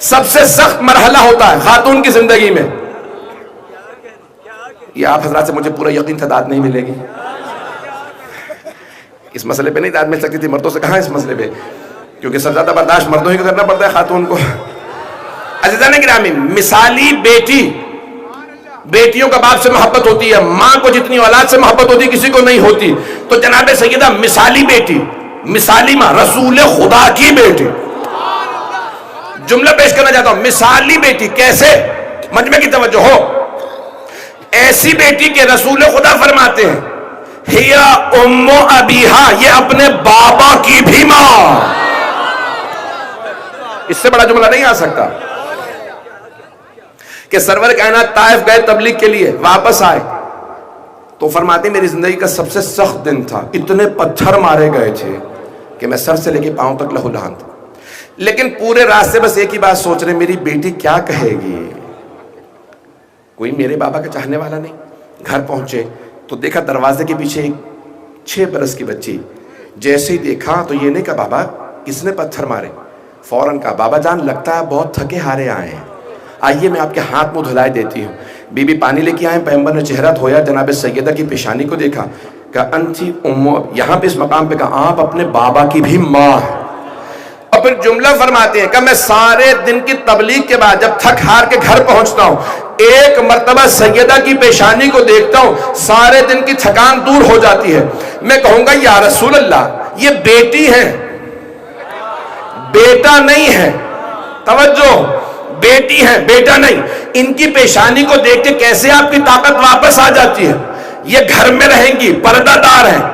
Speaker 2: سب سے سخت مرحلہ ہوتا ہے خاتون کی زندگی میں۔ یہ آپ حضرات سے مجھے پورا یقین تھا داد نہیں ملے گی، اس مسئلے پہ نہیں داد مل سکتی تھی، مردوں سے کہاں اس مسئلے پہ، کیونکہ سب زیادہ برداشت مردوں ہی کو کرنا پڑتا ہے خاتون کو۔ عزیزان گرامی، مثالی بیٹی، بیٹیوں کا باپ سے محبت ہوتی ہے، ماں کو جتنی اولاد سے محبت ہوتی کسی کو نہیں ہوتی، تو جناب سیدہ مثالی بیٹی، مثالی ماں، رسول خدا کی بیٹی۔ جملہ پیش کرنا چاہتا ہوں، مثالی بیٹی کیسے؟ مجمع کی توجہ ہو، ایسی بیٹی کہ رسول خدا فرماتے ہیں ہیا ام ابیہا، یہ اپنے بابا کی بھی ماں۔ اس سے بڑا جملہ نہیں آ سکتا۔ کہ سرور کائنات طائف گئے تبلیغ کے لیے، واپس آئے تو فرماتے میری زندگی کا سب سے سخت دن تھا، اتنے پتھر مارے گئے تھے کہ میں سر سے لے کے پاؤں تک لہو لہان تھا، لیکن پورے راستے بس ایک ہی بات سوچ رہے میری بیٹی کیا کہے گی، کوئی میرے بابا کا چاہنے والا نہیں۔ گھر پہنچے تو دیکھا دروازے کے پیچھے ایک 6 برس کی بچی، جیسے ہی دیکھا تو یہ نہیں کہا بابا کس نے پتھر مارے، فوراً کہا بابا جان لگتا ہے بہت تھکے ہارے آئے ہیں، آئیے میں آپ کے ہاتھ منہ دھلائے دیتی ہوں۔ بی بی پانی لے کے آئے، پیغمبر نے چہرہ دھویا، جناب سیدہ کی پیشانی کو دیکھا، کہا انتی ام، یہاں پہ اس مقام پہ کہا آپ اپنے بابا کی بھی ماں ہے۔ اور پھر جملہ فرماتے ہیں کہ میں سارے دن کی تبلیغ کے بعد جب تھک ہار کے گھر پہنچتا ہوں، ایک مرتبہ سیدہ کی پیشانی کو دیکھتا ہوں، سارے دن کی تھکان دور ہو جاتی ہے۔ میں کہوں گا یا رسول اللہ یہ بیٹی ہے، بیٹا نہیں ہے، توجہ، بیٹی ہے بیٹا نہیں، ان کی پیشانی کو دیکھ کے کیسے آپ کی طاقت واپس آ جاتی ہے؟ یہ گھر میں رہیں گی، پردہ دار ہیں،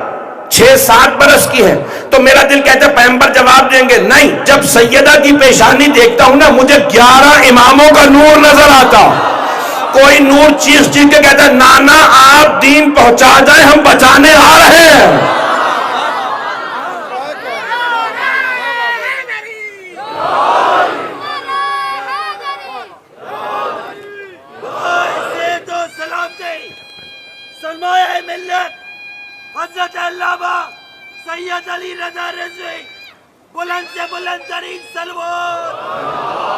Speaker 2: 6-7 برس کی ہے، تو میرا دل کہتا ہے پیغمبر جواب دیں گے نہیں، جب سیدہ کی پیشانی دیکھتا ہوں نا مجھے 11 اماموں کا نور نظر آتا، کوئی نور چیخ چیخ کے کہتا ہے نانا آپ دین پہنچا جائیں ہم بچانے آ رہے ہیں۔
Speaker 3: سرمایہ ملت حضرت علامہ سید علی رضا رضوی، بلند سے بلند ترین سلوات۔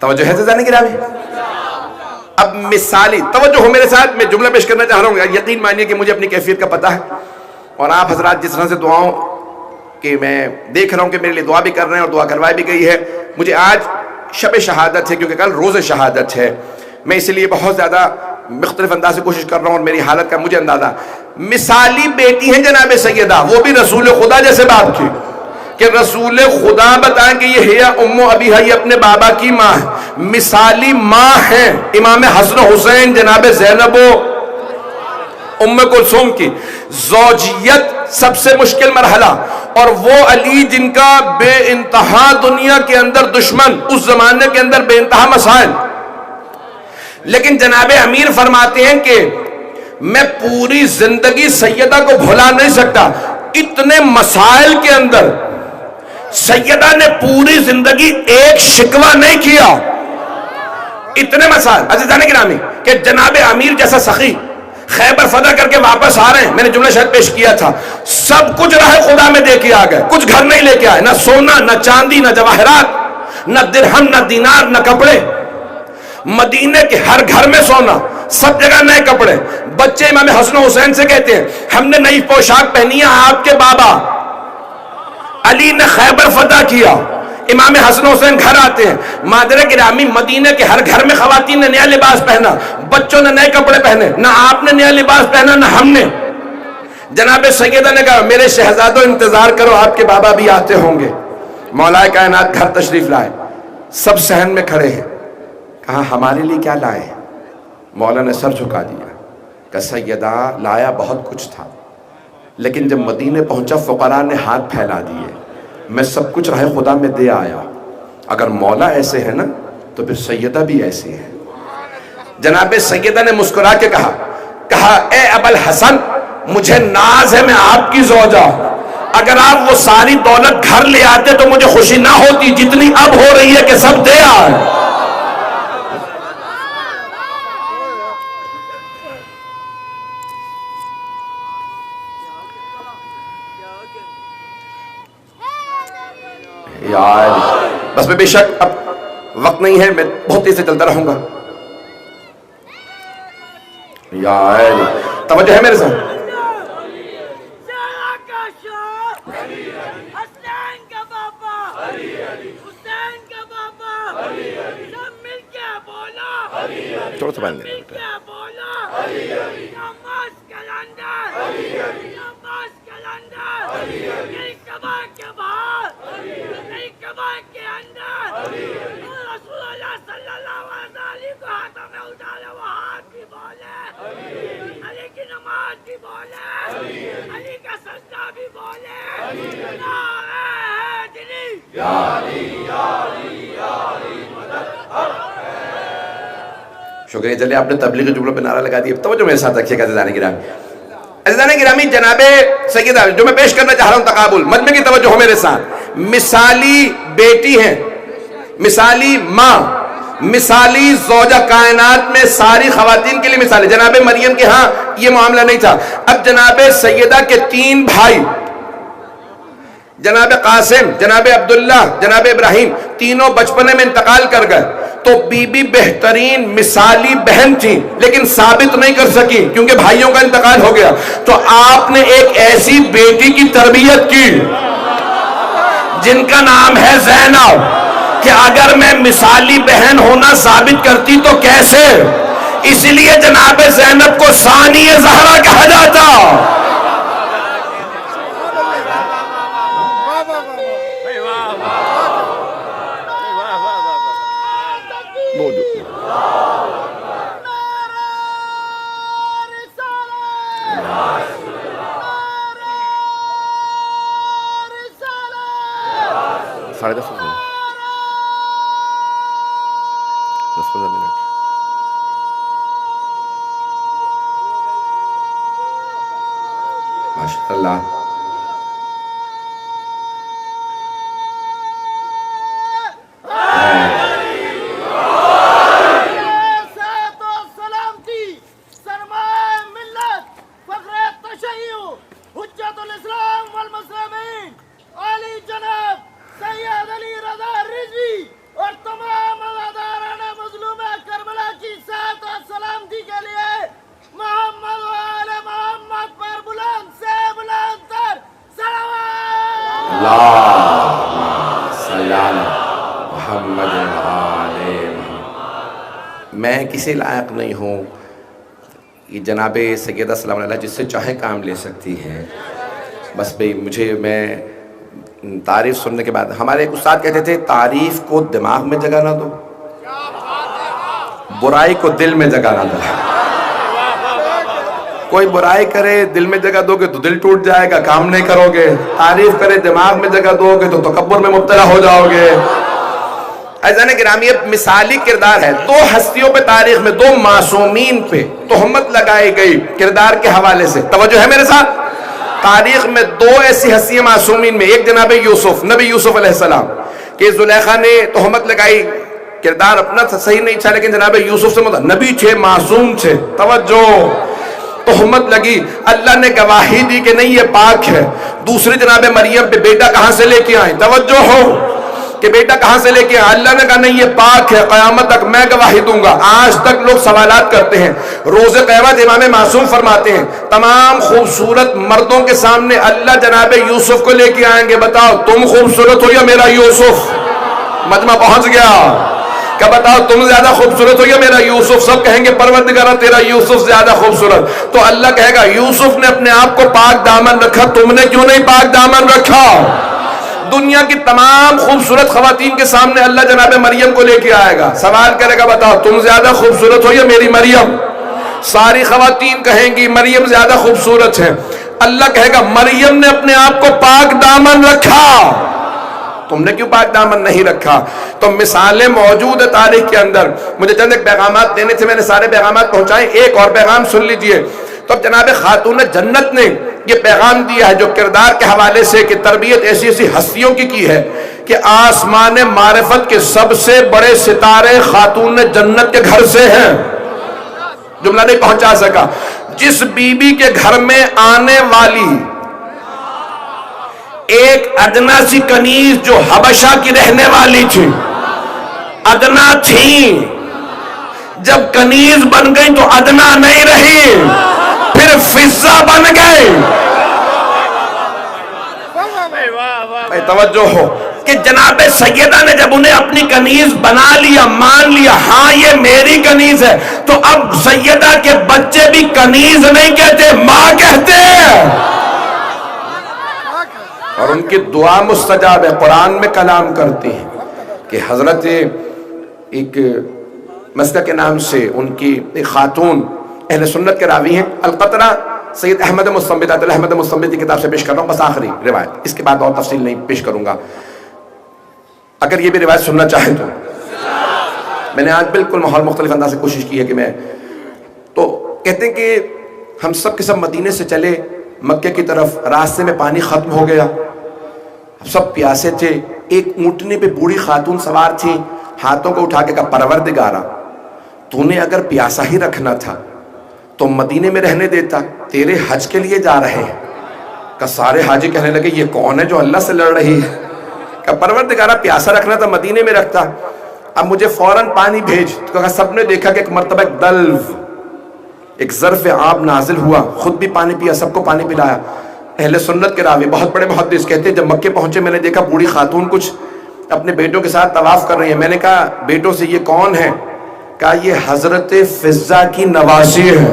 Speaker 2: توجہ ہے زیادہ گرامی؟ اب مثالی توجہ ہو میرے ساتھ، میں جملہ پیش کرنا چاہ رہا ہوں، یقین مانیے کہ مجھے اپنی کیفیت کا پتہ ہے، اور آپ حضرات جس طرح سے دعاؤں کہ میں دیکھ رہا ہوں کہ میرے لیے دعا بھی کر رہے ہیں اور دعا کروائی بھی گئی ہے، مجھے آج شب شہادت ہے کیونکہ کل روز شہادت ہے، میں اس لیے بہت زیادہ مختلف انداز سے کوشش کر رہا ہوں اور میری حالت کا مجھے اندازہ، مثالی بیٹی ہیں جناب سیدہ، وہ بھی رسول خدا جیسے باپ کی، کہ رسول خدا بتائیں کہ یہ ہے ام ابیہا، یہ اپنے بابا کی ماں ہے، مثالی ماں ہیں امام حسن حسین جناب زینب و ام کلثوم کی، زوجیت سب سے مشکل مرحلہ، اور وہ علی جن کا بے انتہا دنیا کے اندر دشمن، اس زمانے کے اندر بے انتہا مسائل، لیکن جناب امیر فرماتے ہیں کہ میں پوری زندگی سیدہ کو بھلا نہیں سکتا، اتنے مسائل کے اندر سیدہ نے پوری زندگی ایک شکوہ نہیں کیا، اتنے مسائل۔ عزیزان گرامی کہ جناب امیر جیسا سخی خیبر فتح کر کے واپس آ رہے ہیں، میں نے جملہ شاید پیش کیا تھا، سب کچھ راہ خدا میں دے کے آ گئے، کچھ گھر نہیں لے کے آئے، نہ سونا نہ چاندی نہ جواہرات نہ درہم نہ دینار نہ کپڑے، مدینے کے ہر گھر میں سونا، سب جگہ نئے کپڑے، بچے امام حسن حسین سے کہتے ہیں ہم نے نئی پوشاک پہنی ہے، آپ کے بابا علی نے خیبر فتح کیا، امام حسن حسین گھر آتے ہیں، مادر گرامی مدینے کے ہر گھر میں خواتین نے نیا لباس پہنا، بچوں نے نئے کپڑے پہنے، نہ آپ نے نیا لباس پہنا نہ ہم نے۔ جناب سیدہ نے کہا میرے شہزادوں انتظار کرو، آپ کے بابا بھی آتے ہوں گے۔ مولا کائنات گھر تشریف لائے، سب صحن میں کھڑے ہیں، کہا ہمارے لیے کیا لائے؟ مولا نے سر جھکا دیا، کہ سیدہ لایا بہت کچھ تھا، لیکن جب مدینے پہنچا فقراء نے ہاتھ پھیلا دیے، میں سب کچھ راہ خدا میں دے آیا، اگر مولا ایسے ہے نا تو پھر سیدہ بھی ایسی ہے۔ جناب سیدہ نے مسکرا کے کہا اے ابو الحسن مجھے ناز ہے میں آپ کی زوجہ، اگر آپ وہ ساری دولت گھر لے آتے تو مجھے خوشی نہ ہوتی جتنی اب ہو رہی ہے کہ سب دے آئے۔ بس میں بے شک اب وقت نہیں ہے، میں بہت تیز سے چلتا رہوں گا، یا علی، توجہ ہے میرے ساتھ؟
Speaker 3: حسین کا باپا، حسین کا باپا، سب مل کے بولا،
Speaker 2: تھوڑا سا بند
Speaker 3: مل کے بولا، نماز کلندر، نماز کلندر، میری کبا کے باہر، میری کبا کے اندر، رسول اللہ صلی اللہ علیہ وسلم کو ہاتھوں میں اٹھالے وہ ہاتھ بھی بولے، علی کی نماز بھی بولے، علی کا سجدہ بھی بولے، نعرہ حیدری، یا علی یا علی یا علی مدد۔
Speaker 2: شکریہ، چلیے آپ نے تبلیغ جملوں پہ نعرہ لگا دیا، توجہ میرے ساتھ رکھیے گا عزیزان گرامی۔ عزیزان گرامی، جناب سیدہ جو میں پیش کرنا چاہ رہا ہوں تقابل، مجمع کی توجہ ہو میرے ساتھ، مثالی بیٹی ہیں، مثالی ماں، مثالی زوجہ، کائنات میں ساری خواتین کے لیے مثال ہے۔ جناب مریم کے ہاں یہ معاملہ نہیں تھا۔ اب جناب سیدہ کے 3 بھائی، جناب قاسم، جناب عبداللہ، جناب ابراہیم، تینوں بچپنے میں انتقال کر گئے، تو بی بی بہترین مثالی بہن تھی لیکن ثابت نہیں کر سکی کیونکہ بھائیوں کا انتقال ہو گیا، تو آپ نے ایک ایسی بیٹی کی تربیت کی جن کا نام ہے زینب، کہ اگر میں مثالی بہن ہونا ثابت کرتی تو کیسے، اس لیے جناب زینب کو ثانی زہرا کہا جاتا۔ ساڑھے 10 منٹ، ماشاء اللہ۔ میں کسی لائق نہیں ہوں، یہ جناب سیدہ سلام اللہ جس سے چاہے کام لے سکتی ہیں، بس بھئی مجھے میں تعریف سننے کے بعد، ہمارے ایک استاد کہتے تھے تعریف کو دماغ میں جگہ نہ دو، برائی کو دل میں جگہ نہ دو۔ کوئی برائی کرے دل میں جگہ دو گے تو دل ٹوٹ جائے گا، کام نہیں کرو گے، تعریف کرے دماغ میں جگہ دو گے تو تکبر میں مبتلا ہو جاؤ گے۔ عزیزان گرامی، مثالی کردار ہے، 2 ہستیوں پہ تاریخ میں، 2 معصومین پہ تہمت لگائی گئی کردار کے حوالے سے، توجہ ہے میرے ساتھ؟ تاریخ میں 2 ایسی ہستیاں معصومین میں، ایک جناب یوسف، نبی یوسف علیہ السلام کہ زلیخا نے تہمت لگائی، کردار اپنا صحیح نہیں تھا لیکن جناب یوسف سے نبی تھے، معصوم تھے، توجہ، تہمت لگی، اللہ نے گواہی دی کہ نہیں یہ پاک ہے۔ دوسری جناب مریم پہ بیٹا کہاں سے لے کے آئیں، توجہ ہو کہ بیٹا کہاں سے لے کے آئیں، اللہ نے کہا نہیں یہ پاک ہے، قیامت تک میں گواہی دوں گا۔ آج تک لوگ سوالات کرتے ہیں، روز قیامت امام معصوم فرماتے ہیں تمام خوبصورت مردوں کے سامنے اللہ جناب یوسف کو لے کے آئیں گے، بتاؤ تم خوبصورت ہو یا میرا یوسف؟ مجمع پہنچ گیا کہ بتاؤ تم زیادہ خوبصورت ہو یا میرا یوسف؟ سب کہیں گے پروردگارہ تیرا یوسف زیادہ خوبصورت۔ تو اللہ کہے گا یوسف نے اپنے آپ کو پاک دامن رکھا، تم نے کیوں نہیں پاک دامن رکھا؟ دنیا کی تمام خوبصورت خواتین کے سامنے اللہ جناب مریم کو لے کے آئے گا، سوال کرے گا بتاؤ تم زیادہ خوبصورت ہو یا میری مریم؟ ساری خواتین کہیں گی مریم زیادہ خوبصورت ہے۔ اللہ کہے گا مریم نے اپنے آپ کو پاک دامن رکھا، تم نے کیوں پاک دامن نہیں رکھا؟ تو مثالیں موجود ہے تاریخ کے اندر۔ مجھے چند ایک پیغامات دینے تھے، میں نے سارے پیغامات پہنچائے، ایک اور پیغام سن لیجئے۔ تو اب جناب خاتون جنت نے یہ پیغام دیا ہے جو کردار کے حوالے سے کہ تربیت ایسی ایسی ہستیوں کی ہے کہ آسمان معرفت کے سب سے بڑے ستارے خاتون جنت کے گھر سے ہیں۔ جملہ نہیں پہنچا سکا۔ جس بی بی کے گھر میں آنے والی ایک ادنا سی کنیز جو حبشہ کی رہنے والی تھی، ادنا تھی، جب کنیز بن گئی تو ادنا نہیں رہی، پھر فضہ بن گئی۔ توجہ ہو کہ جناب سیدہ نے جب انہیں اپنی کنیز بنا لیا، مان لیا ہاں یہ میری کنیز ہے، تو اب سیدہ کے بچے بھی کنیز نہیں کہتے، ماں کہتے ہیں، اور ان کی دعا مستجاب ہے، قرآن میں کلام کرتی ہیں کہ حضرت ایک مسکہ کے نام سے ان کی ایک خاتون اہل سنت کے راوی ہیں، القطرہ سید احمد مستنبط، احمد مستنبط کی کتاب سے پیش کر رہا ہوں، بس آخری روایت، اس کے بعد اور تفصیل نہیں پیش کروں گا، اگر یہ بھی روایت سننا چاہیں تو۔ میں نے آج بالکل ماحول مختلف انداز سے کوشش کی ہے کہ میں تو کہتے ہیں کہ ہم سب کے سب مدینے سے چلے مکے کی طرف، راستے میں پانی ختم ہو گیا، سب پیاسے تھے، ایک اونٹنی پہ بوڑھی خاتون سوار تھی، ہاتھوں کو اٹھا کے کہا پروردگارا تو نے اگر پیاسا ہی رکھنا تھا تو مدینے میں رہنے دیتا، تیرے حج کے لیے جا رہے ہیں۔ کہ سارے حاجی کہنے لگے یہ کون ہے جو اللہ سے لڑ رہی ہے؟ کہ پروردگارا پیاسا رکھنا تھا مدینے میں رکھتا، اب مجھے فوراً پانی بھیج۔ تو کہا سب نے دیکھا کہ ایک مرتبہ ایک دلو، ایک ظرف آب نازل ہوا، خود بھی پانی پیا، سب کو پانی پلایا۔ اہل سنت کے راوی بہت بڑے محدث کہتے ہیں جب مکے پہنچے میں نے دیکھا بوڑھی خاتون کچھ اپنے بیٹوں کے ساتھ طواف کر رہی ہیں، میں نے کہا بیٹوں سے یہ کون ہے؟ کہا یہ حضرت فضہ کی نوازی ہے۔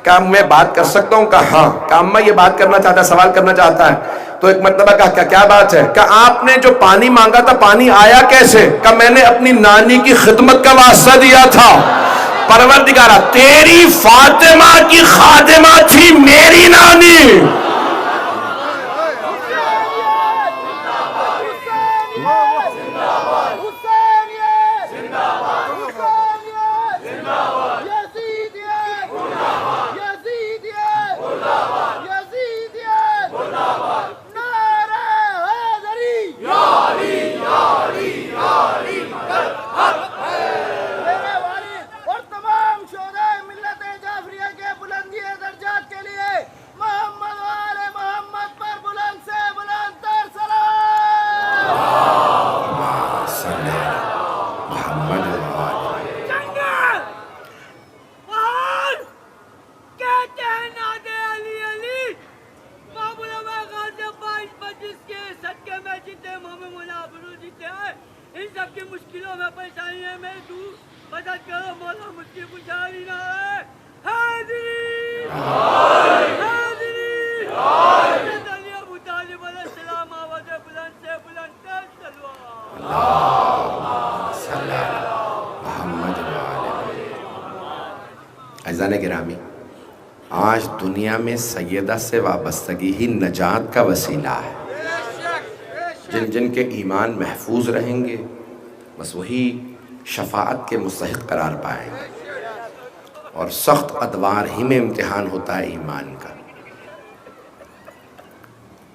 Speaker 2: کہا میں بات کر سکتا ہوں؟ کہا ہاں۔ کہا اماں یہ بات کرنا چاہتا ہے، سوال کرنا چاہتا ہے۔ تو ایک مرتبہ کہا کیا بات ہے؟ کہا آپ نے جو پانی مانگا تھا پانی آیا کیسے؟ کہا میں نے اپنی نانی کی خدمت کا واسطہ دیا تھا، پروردگارا تیری فاطمہ کی خادمہ تھی میری نانی۔ عزیزان گرامی، آج دنیا میں سیدہ سے وابستگی ہی نجات کا وسیلہ ہے۔ جن جن کے ایمان محفوظ رہیں گے بس وہی شفاعت کے مستحق قرار پائیں گے، اور سخت ادوار ہی میں امتحان ہوتا ہے ایمان کا۔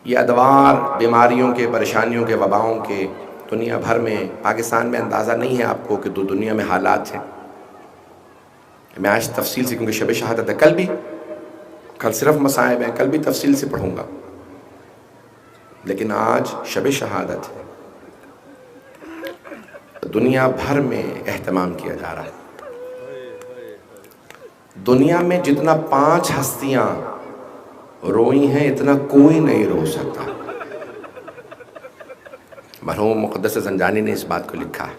Speaker 2: یہ ادوار بیماریوں کے، پریشانیوں کے، وباؤں کے دنیا بھر میں، پاکستان میں اندازہ نہیں ہے آپ کو کہ دنیا میں حالات ہیں۔ میں آج تفصیل سے، کیونکہ شب شہادت ہے، کل صرف مصائب ہیں، کل بھی تفصیل سے پڑھوں گا، لیکن آج شب شہادت ہے، دنیا بھر میں اہتمام کیا جا رہا ہے۔ دنیا میں جتنا 5 ہستیاں روئی ہیں اتنا کوئی نہیں رو سکتا۔ مرحوم مقدس زنجانی نے اس بات کو لکھا ہے۔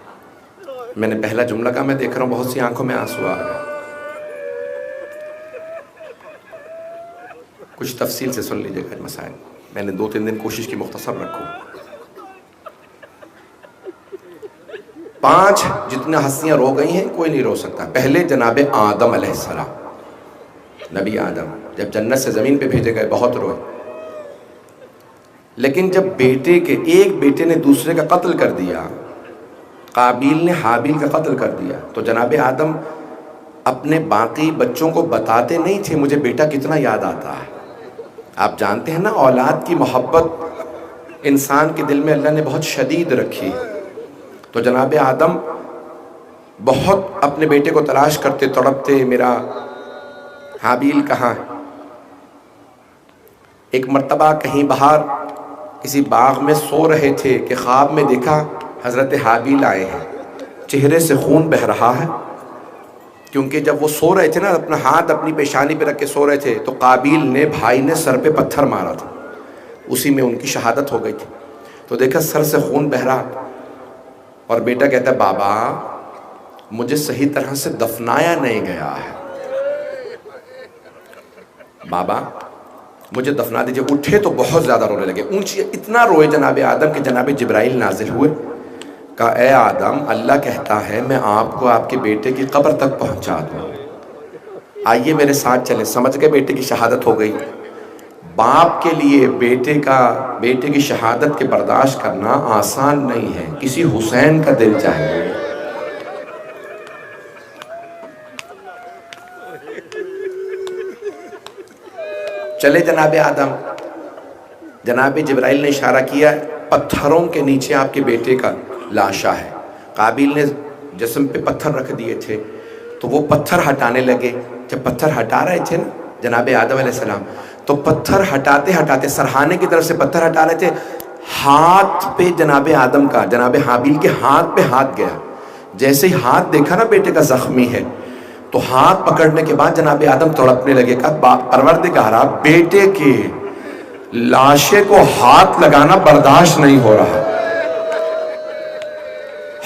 Speaker 2: میں نے پہلا جملہ کہا، میں دیکھ رہا ہوں بہت سی آنکھوں میں آنسو آ گئے۔ کچھ تفصیل سے سن لیجئے گا مسائل، میں نے 2-3 دن کوشش کی مختصر رکھوں۔ 5 جتنا ہستیاں رو گئی ہیں کوئی نہیں رو سکتا۔ پہلے جناب آدم علیہ السلام، نبی آدم جب جنت سے زمین پہ بھیجے گئے بہت روئے، لیکن جب ایک بیٹے نے دوسرے کا قتل کر دیا، قابیل نے حابیل کا قتل کر دیا، تو جناب آدم اپنے باقی بچوں کو بتاتے نہیں تھے مجھے بیٹا کتنا یاد آتا ہے۔ آپ جانتے ہیں نا اولاد کی محبت انسان کے دل میں اللہ نے بہت شدید رکھی، تو جناب آدم بہت اپنے بیٹے کو تلاش کرتے، تڑپتے، میرا حابیل کہاں ہے؟ ایک مرتبہ کہیں باہر کسی باغ میں سو رہے تھے کہ خواب میں دیکھا حضرت حابیل آئے ہیں، چہرے سے خون بہہ رہا ہے، کیونکہ جب وہ سو رہے تھے نا، اپنا ہاتھ اپنی پیشانی پہ رکھ کے سو رہے تھے، تو قابیل نے بھائی نے سر پہ پتھر مارا تھا، اسی میں ان کی شہادت ہو گئی تھی۔ تو دیکھا سر سے خون بہہ رہا، اور بیٹا کہتا ہے بابا مجھے صحیح طرح سے دفنایا نہیں گیا ہے، بابا مجھے دفنا دیجئے۔ اٹھے تو بہت زیادہ رونے لگے، اونچی اتنا روئے جناب آدم کہ جناب جبرائیل نازل ہوئے، کہا اے آدم اللہ کہتا ہے میں آپ کو آپ کے بیٹے کی قبر تک پہنچا دوں، آئیے میرے ساتھ چلیں۔ سمجھ گئے بیٹے کی شہادت ہو گئی۔ باپ کے لیے بیٹے کی شہادت کے برداشت کرنا آسان نہیں ہے، کسی حسین کا دل چاہیے۔ چلے جناب آدم، جناب جبرائیل نے اشارہ کیا پتھروں کے نیچے آپ کے بیٹے کا لاشا ہے۔ قابیل نے جسم پہ پتھر رکھ دیے تھے، تو وہ پتھر ہٹانے لگے۔ جب پتھر ہٹا رہے تھے نا جناب آدم علیہ السلام، تو پتھر ہٹاتے ہٹاتے سرہانے کی طرف سے پتھر ہٹا رہے تھے، ہاتھ پہ جناب آدم کا، جناب حابیل کے ہاتھ پہ ہاتھ گیا۔ جیسے ہی ہاتھ دیکھا نا بیٹے کا زخمی ہے، تو ہاتھ پکڑنے کے بعد جناب آدم تڑپنے لگے، کہا پروردگارا بیٹے کے لاشے کو ہاتھ لگانا برداشت نہیں ہو رہا۔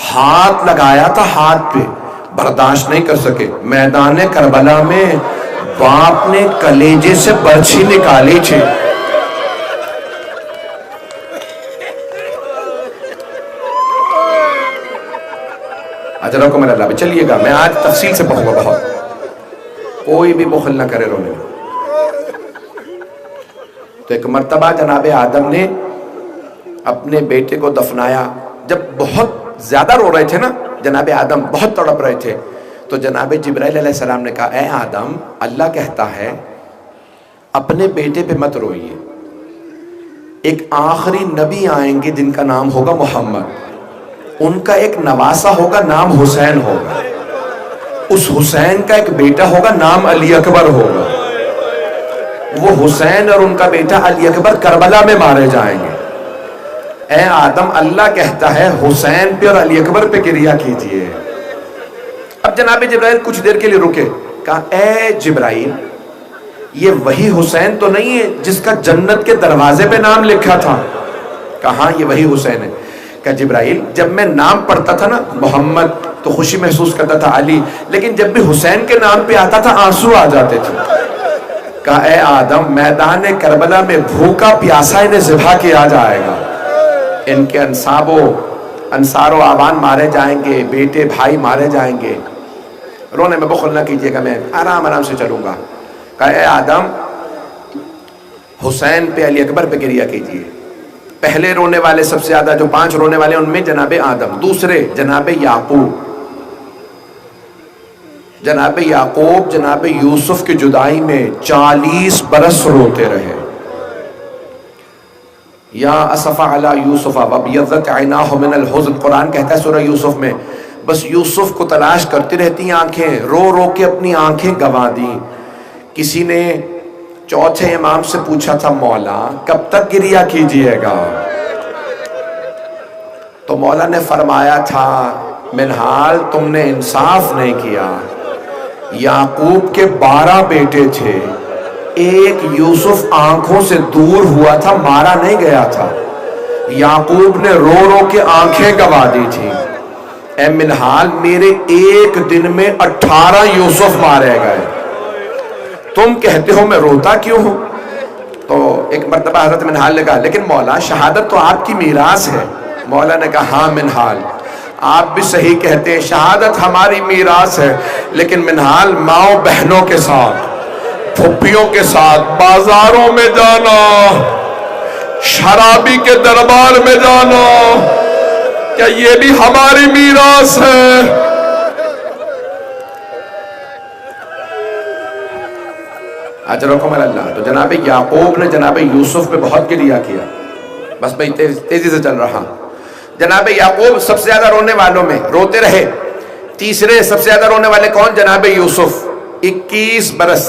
Speaker 2: ہاتھ لگایا تھا ہاتھ پہ، برداشت نہیں کر سکے۔ میدان کربلا میں باپ نے کلیجے سے برچھی نکالی تھی۔ اجرکم اللہ پہ چلیے گا، میں آج تفصیل سے پڑھوں گا بہت، کوئی بھی بخل نہ کرے رونے میں۔ تو ایک مرتبہ جناب آدم نے اپنے بیٹے کو دفنایا، جب بہت زیادہ رو رہے تھے نا جناب آدم، بہت تڑپ رہے تھے، تو جناب جبرائیل علیہ السلام نے کہا اے آدم اللہ کہتا ہے اپنے بیٹے پہ مت روئیے، ایک آخری نبی آئیں گے جن کا نام ہوگا محمد، ان کا ایک نواسا ہوگا نام حسین ہوگا، اس حسین کا ایک بیٹا ہوگا نام علی اکبر ہوگا، وہ حسین اور ان کا بیٹا علی اکبر کربلا میں مارے جائیں گے۔ اے آدم اللہ کہتا ہے حسین پہ اور علی اکبر پہ گریہ کیجئے۔ اب جناب جبرائیل کچھ دیر کے لیے رکے، کہا اے جبرائیل یہ وہی حسین تو نہیں ہے جس کا جنت کے دروازے پہ نام لکھا تھا؟ کہا ہاں یہ وہی حسین ہے۔ کہا جبرائیل جب میں نام پڑھتا تھا نا محمد تو خوشی محسوس کرتا تھا علی، لیکن جب بھی حسین کے نام پہ آتا تھا آنسو آ جاتے تھے۔ کہا اے آدم میدان کربلا میں بھوکا پیاسا انہیں ذبح کیا جائے گا، ان کے انصار و آبان مارے جائیں گے، بیٹے بھائی مارے جائیں گے، رونے میں بخل نہ کیجئے گا، میں آرام آرام سے چلوں گا۔ کہا اے آدم حسین پہ علی اکبر پہ گریہ کیجئے۔ پہلے رونے والے سب سے زیادہ جو 5 رونے والے ان میں جناب آدم، دوسرے جناب یعقوب، جناب یعقوب جناب یوسف کی جدائی میں 40 برس روتے رہے۔ یا اسف علی یوسف وابیضت عیناہ من الحزن، قرآن کہتا ہے سورہ یوسف میں، بس یوسف کو تلاش کرتی رہتی آنکھیں، رو رو کے اپنی آنکھیں گوا دیں۔ کسی نے چوتھے امام سے پوچھا تھا مولا کب تک گریہ کیجئے گا؟ تو مولا نے فرمایا تھا منہال تم نے انصاف نہیں کیا، یعقوب کے 12 بیٹے تھے، ایک یوسف آنکھوں سے دور ہوا تھا، مارا نہیں گیا تھا، یعقوب نے رو رو کے آنکھیں گوا دی تھی۔ اے منہال میرے ایک دن میں 18 یوسف مارے گئے، تم کہتے ہو میں روتا کیوں ہوں؟ تو ایک مرتبہ حضرت منہال نے کہا لیکن مولا شہادت تو آپ کی میراث ہے۔ مولا نے کہا ہاں منہال آپ بھی صحیح کہتے ہیں، شہادت ہماری میراث ہے، لیکن منہال ماؤں بہنوں کے ساتھ پھپھیوں کے ساتھ بازاروں میں جانا، شرابی کے دربار میں جانا، کیا یہ بھی ہماری میراث ہے؟ اجرکم اللہ۔ تو جناب یعقوب نے جناب یوسف پہ بہت گریہ کیا، بس میں تیزی سے چل رہا۔ جناب یعقوب سب سے زیادہ رونے والوں میں روتے رہے۔ تیسرے سب سے زیادہ رونے والے کون؟ جناب یوسف، 21 برس،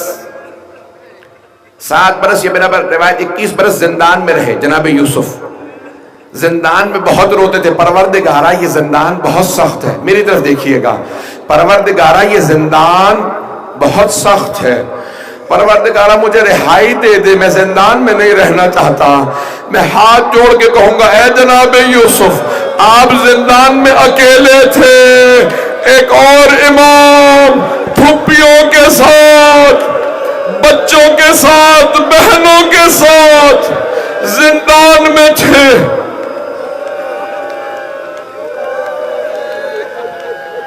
Speaker 2: 7 برس یہ بنا پر روایت 21 برس زندان میں رہے جناب یوسف۔ زندان میں بہت روتے تھے، پروردگارا یہ زندان بہت سخت ہے، میری طرف دیکھیے گا، پروردگارہ یہ زندان بہت سخت ہے، پروردگارہ مجھے رہائی دے دے، میں زندان میں نہیں رہنا چاہتا۔ میں ہاتھ جوڑ کے کہوں گا اے جناب یوسف، آپ زندان میں اکیلے تھے، ایک اور امام پھپھیوں کے ساتھ، بچوں کے ساتھ، بہنوں کے ساتھ زندان میں تھے۔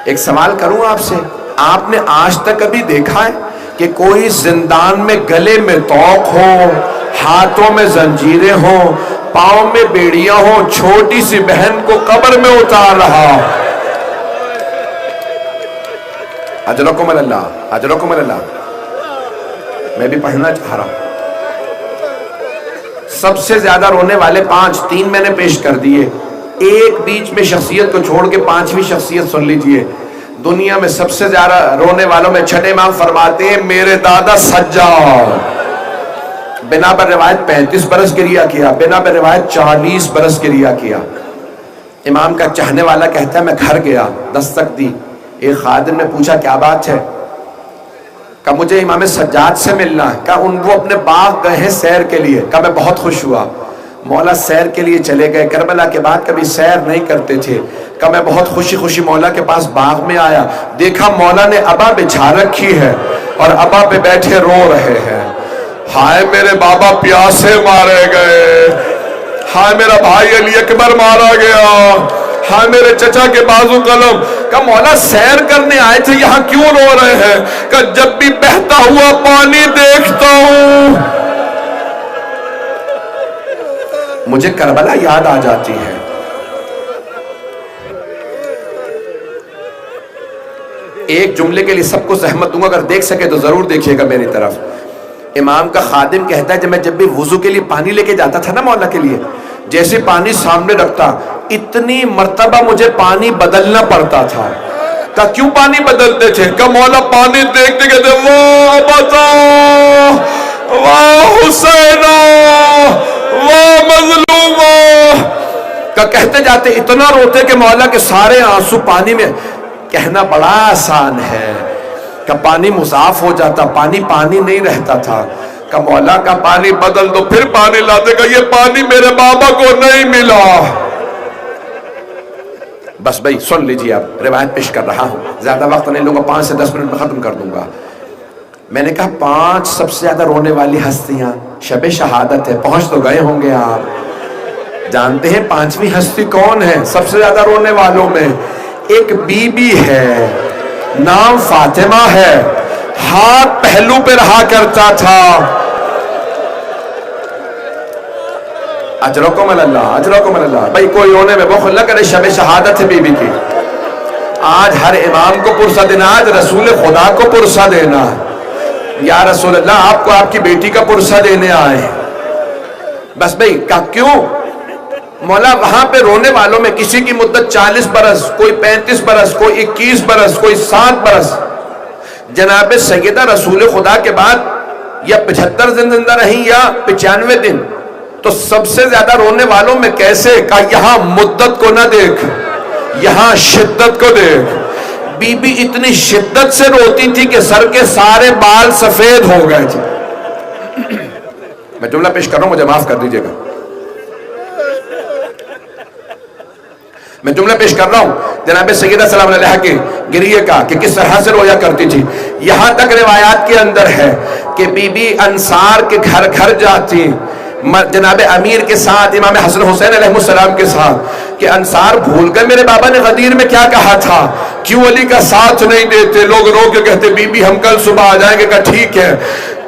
Speaker 2: ایک سوال کروں آپ سے، آپ نے آج تک کبھی دیکھا ہے کہ کوئی زندان میں گلے میں طوق ہو، ہاتھوں میں زنجیریں ہوں، پاؤں میں بیڑیاں ہوں، چھوٹی سی بہن کو قبر میں اتار رہا؟ اجرکم اللہ، اجرکم اللہ۔ میں بھی پڑھنا چاہ رہا ہوں۔ سب سے زیادہ رونے والے 5، 3 میں نے پیش کر دیے، ایک بیچ میں شخصیت کو چھوڑ کے 5ویں شخصیت سن لیجئے۔ دنیا میں سب سے زیادہ رونے والوں میں چھٹے امام فرماتے ہیں میرے دادا سجاد، بنا پر روایت 35 برس کریا کیا، بنا پر روایت 40 برس کریا کیا۔ امام کا چاہنے والا کہتا ہے میں گھر گیا، دستک دی، ایک خادم نے پوچھا کیا بات ہے؟ کہا مجھے امام سجاد سے ملنا ہے۔ کہا وہ اپنے باغ گئے ہیں سیر کے لیے۔ کہا میں بہت خوش ہوا۔ مولا سیر کے لیے چلے گئے، کربلا کے بعد کبھی سیر نہیں کرتے تھے۔ کہا میں بہت خوشی خوشی مولا کے پاس باغ میں آیا، دیکھا مولا نے ابا بچھا رکھی ہے اور ابا پہ بیٹھے رو رہے ہیں۔ ہائے میرے بابا پیاسے مارے گئے، ہائے میرا بھائی علی اکبر مارا گیا، ہائے میرے چچا کے بازو قلم۔ کہا مولا سیر کرنے آئے تھے، یہاں کیوں رو رہے ہیں؟ کہا جب بھی بہتا ہوا پانی دیکھتا ہوں مجھے کربلا یاد آ جاتی ہے۔ ایک جملے کے لیے سب کو زحمت دوں گا، اگر دیکھ سکے تو ضرور دیکھیے گا میری طرف۔ امام کا خادم کہتا ہے جب بھی وضو کے لیے پانی لے کے جاتا تھا نا مولا کے لیے، جیسے پانی سامنے رکھتا اتنی مرتبہ مجھے پانی بدلنا پڑتا تھا۔ کہا کیوں پانی بدلتے تھے؟ کہا مولا پانی دیکھتے کہتے واہ بتا، واہ حسینہ، واہ مظلومہ۔ کہا کہتے جاتے اتنا روتے کہ مولا کے سارے آنسو پانی میں۔ کہنا بڑا آسان ہے کہ پانی مضاف ہو جاتا، پانی پانی نہیں رہتا تھا۔ کہ مولا کا پانی بدل دو، پھر پانی لاتے، کہ یہ پانی میرے بابا کو نہیں ملا۔ بس بھائی سن لیجیے، اب روایت پیش کر رہا ہوں، زیادہ وقت نہیں لوں گا، 5 سے 10 منٹ میں ختم کر دوں گا۔ میں نے کہا 5 سب سے زیادہ رونے والی ہستیاں، شب شہادت ہے، پہنچ تو گئے ہوں گے آپ، جانتے ہیں 5ویں ہستی کون ہے سب سے زیادہ رونے والوں میں؟ ایک بی بی ہے، نام فاطمہ ہے، ہاتھ پہلو پہ رہا کرتا تھا۔ اجرکم اللہ، اجرکم اللہ۔ بھائی کوئی رونے میں بخل نہ کرے، شب شہادت ہے بی بی کی۔ آج ہر امام کو پرسہ دینا، آج رسول خدا کو پرسہ دینا۔ یا رسول اللہ آپ کو آپ کی بیٹی کا پرسہ دینے آئے۔ بس بھائی کیوں؟ مولا وہاں پہ رونے والوں میں کسی کی مدت 40 برس، کوئی 35 برس، کوئی 21 برس، کوئی 7 برس۔ جناب سیدہ رسول خدا کے بعد یا 75 دن زندہ رہیں یا 95 دن، تو سب سے زیادہ رونے والوں میں کیسے؟ کہا یہاں مدت کو نہ دیکھ، یہاں شدت کو دیکھ۔ بی بی اتنی شدت سے روتی تھی کہ سر کے سارے بال سفید ہو گئے تھے۔ میں جملہ پیش کر رہا ہوں، مجھے معاف کر دیجئے گا، میں جملہ پیش کر رہا ہوں جناب سیدہ سلام علیہ کے گریے کا کہ کس طرح سے رویا کرتی تھی۔ یہاں تک روایات کے اندر ہے کہ بی بی انصار کے گھر گھر جاتی جناب امیر کے ساتھ، امام حسن حسین علیہ السلام کے ساتھ، کہ انصار بھول گئے میرے بابا نے غدیر میں کیا کہا تھا، کیوں علی کا ساتھ نہیں دیتے؟ لوگ رو کے کہتے بی بی ہم کل صبح آ جائیں گے۔ کہا ٹھیک ہے،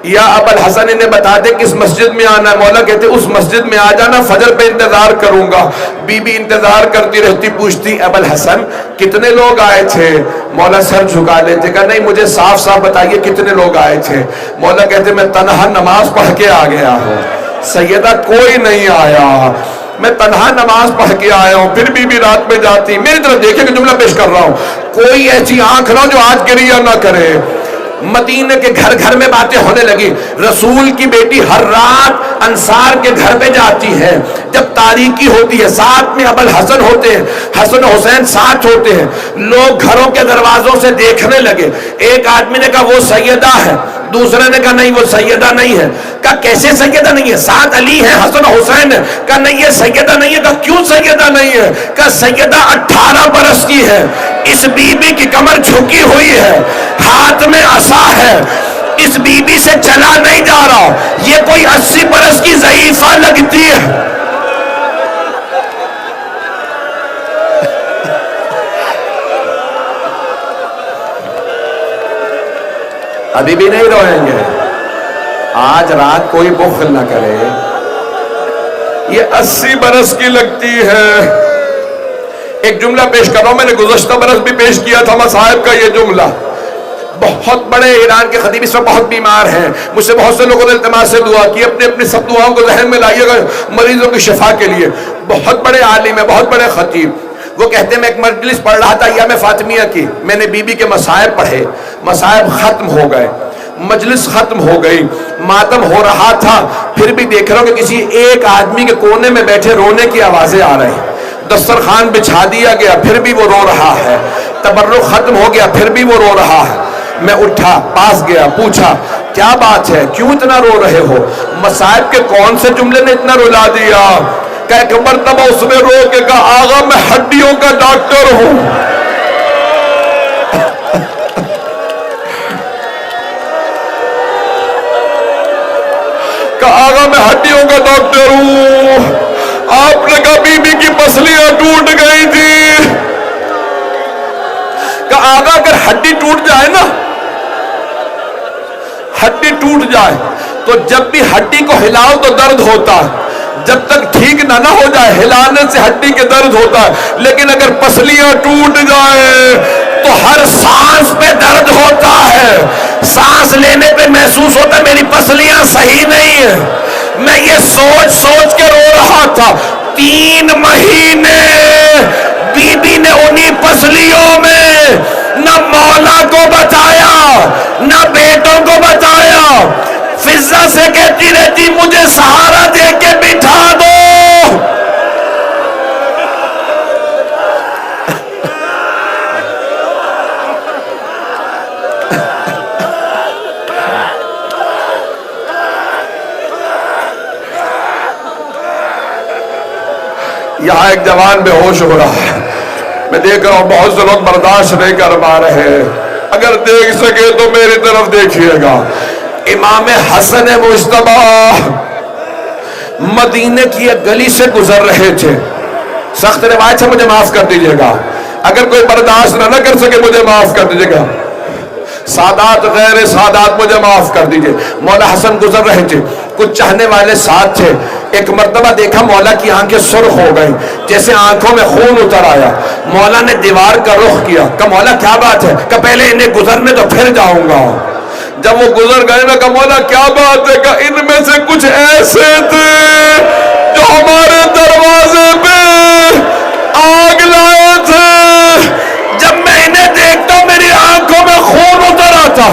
Speaker 2: یا ابو الحسن انہیں بتا دے کس مسجد میں آنا ہے۔ مولا کہتے اس مسجد میں آ جانا، فجر پہ انتظار کروں گا۔ بی بی انتظار کرتی رہتی، پوچھتی ابو الحسن کتنے لوگ آئے تھے؟ مولا سر جھکا لیتے، کہا نہیں مجھے صاف صاف بتائیے کتنے لوگ آئے تھے۔ مولا کہتے میں تنہا نماز پڑھ کے آ گیا ہوں سیدہ، کوئی نہیں آیا، میں تنہا نماز پڑھ کے آیا ہوں۔ پھر بھی رات میں جاتی، میری طرف دیکھیں کہ جملہ پیش کر رہا ہوں، کوئی ایسی آنکھ نہ جو آج گریہ نہ کرے۔ مدینے کے گھر گھر میں باتیں ہونے لگی. رسول کی بیٹی ہر رات انصار کے گھر پہ جاتی ہے جب تاریکی ہوتی ہے, ساتھ میں ابو الحسن ہوتے ہیں, حسن حسین ساتھ ہوتے ہیں. لوگ گھروں کے دروازوں سے دیکھنے لگے. ایک آدمی نے کہا وہ سیدہ ہے, دوسرے نے کہا نہیں وہ سیدہ نہیں ہے. کہا کیسے سیدہ نہیں ہے, ساتھ علی ہے حسن حسین ہے. کہا نہیں یہ سیدہ نہیں ہے. کہا کیوں سیدہ نہیں ہے؟ کہا سیدہ 18 برس کی ہے, اس بی بی کی کمر جھکی ہوئی ہے, ہاتھ میں عصا ہے, اس بی بی سے چلا نہیں جا رہا, یہ کوئی 80 برس کی ضعیفہ لگتی ہے. ابھی بھی نہیں روئیں گے, آج رات کوئی بخل نہ کرے, یہ 80 برس کی لگتی ہے. ایک جملہ پیش کر رہا ہوں, میں نے گزشتہ برس بھی پیش کیا تھا مصائب کا یہ جملہ. بہت بڑے ایران کے خطیب اس وقت بہت بیمار ہیں, مجھ سے بہت سے لوگوں نے التماس سے دعا کی, اپنی اپنی سب دعاؤں کو ذہن میں لائیے گا مریضوں کی شفا کے لیے. بہت بڑے عالم ہیں, بہت بڑے خطیب. وہ کہتے ہیں میں ایک مجلس پڑھ رہا تھا ایام فاطمیہ کی, میں نے بی بی کے مصائب پڑھے, مصائب ختم ہو گئے, مجلس ختم ہو گئی, ماتم ہو رہا تھا, پھر بھی دیکھ رہا ہوں کہ کسی ایک آدمی کے کونے میں بیٹھے رونے کی آوازیں آ رہی. دسترخوان بچھا دیا گیا, پھر بھی وہ رو رہا ہے. تبرک ختم ہو گیا, پھر بھی وہ رو رہا ہے. میں اٹھا, پاس گیا, پوچھا کیا بات ہے, کیوں اتنا رو رہے ہو, مصائب کے کون سے جملے نے اتنا رلا دیا؟ کہ ایک مرتبہ اس نے رو کے کہا آغا میں ہڈیوں کا ڈاکٹر ہوں. کہ آغا میں ہڈیوں کا ڈاکٹر ہوں. آپ نے کہا بی بی کی پسلیاں ٹوٹ گئی تھی. کہ آغا اگر ہڈی ٹوٹ جائے نا, ہڈی ٹوٹ جائے تو جب بھی ہڈی کو ہلاؤ تو درد ہوتا ہے, جب تک ٹھیک نہ ہو جائے ہلانے سے ہڈی کے درد ہوتا ہے. لیکن اگر پسلیاں ٹوٹ جائے تو ہر سانس پہ درد ہوتا ہے, سانس لینے پہ محسوس ہوتا ہے میری پسلیاں صحیح نہیں ہیں. میں یہ سوچ سوچ کے رو رہا تھا. 3 مہینے بی بی نے انہی پسلیوں میں نہ مولا کو بتایا نہ بیٹوں کو بتایا. فضا سے کہتی رہتی مجھے سہارا دے کے بٹھا دو. یہاں ایک جوان بے ہوش ہو رہا ہے, میں دیکھ رہا ہوں بہت سے لوگ برداشت نہیں کر پا رہے ہیں. اگر دیکھ سکے تو میری طرف دیکھیے گا. امام حسن مجتبی مدینے کی ایک گلی سے گزر رہے تھے. سخت روایت ہے, مجھے معاف کر دیجیے گا, اگر کوئی برداشت نہ کر سکے مجھے معاف کر دیجیے گا. سادات غیر سادات مجھے معاف کر دیجیے. مولا حسن گزر رہے تھے, کچھ چاہنے والے ساتھ تھے. ایک مرتبہ دیکھا مولا کی آنکھیں سرخ ہو گئیں, جیسے آنکھوں میں خون اتر آیا. مولا نے دیوار کا رخ کیا, کہا مولا کیا بات ہے؟ کہ پہلے انہیں گزرنے تو پھر جاؤں گا. جب وہ گزر گئے نا, کہا مولا کیا بات ہے؟ کہ ان میں سے کچھ ایسے تھے جو ہمارے دروازے پہ آگ لائے تھے. جب میں انہیں دیکھتا ہوں میری آنکھوں میں خون اتر آتا.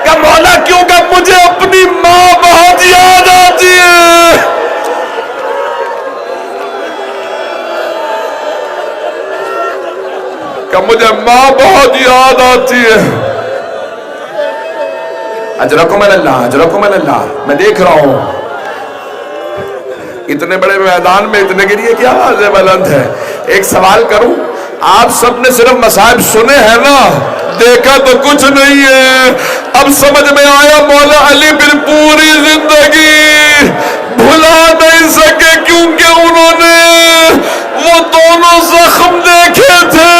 Speaker 2: کہ مولا کیوں؟ کہ مجھے اپنی ماں بہت یاد آتی ہے. کہ مجھے ماں بہت یاد آتی ہے. اجرکم اللہ, اجرکم اللہ. میں دیکھ رہا ہوں اتنے بڑے میدان میں اتنے گریے کی آوازیں بلند ہے. ایک سوال کروں, آپ سب نے صرف مصائب سنے ہیں نا, دیکھا تو کچھ نہیں ہے. اب سمجھ میں آیا مولا علی پھر پوری زندگی بھلا نہیں سکے, کیونکہ انہوں نے وہ دونوں زخم دیکھے تھے.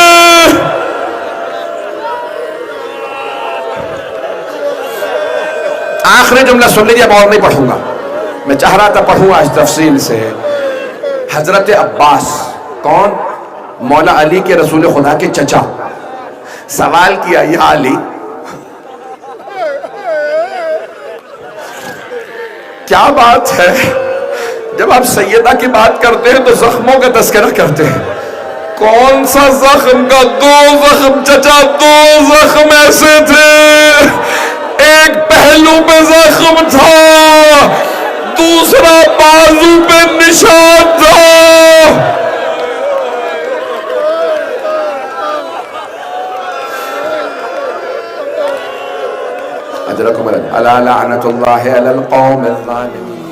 Speaker 2: آخری جملہ سن لیجیے, اب اور نہیں پڑھوں گا. میں چاہ رہا تھا پڑھوں آج تفصیل سے. حضرت عباس کون؟ مولا علی کے رسول خدا کے چچا. سوال کیا یا علی کیا بات ہے جب آپ سیدہ کی بات کرتے ہیں تو زخموں کا تذکرہ کرتے ہیں؟
Speaker 4: کون سا زخم کا؟ 2 زخم چچا، 2 زخم ایسے تھے، ایک پہلو پہ زخم تھا، دوسرا بازو پہ نشان تھا۔
Speaker 2: اجرکم اللہ، الا لعنت اللہ علی القوم الظالمین۔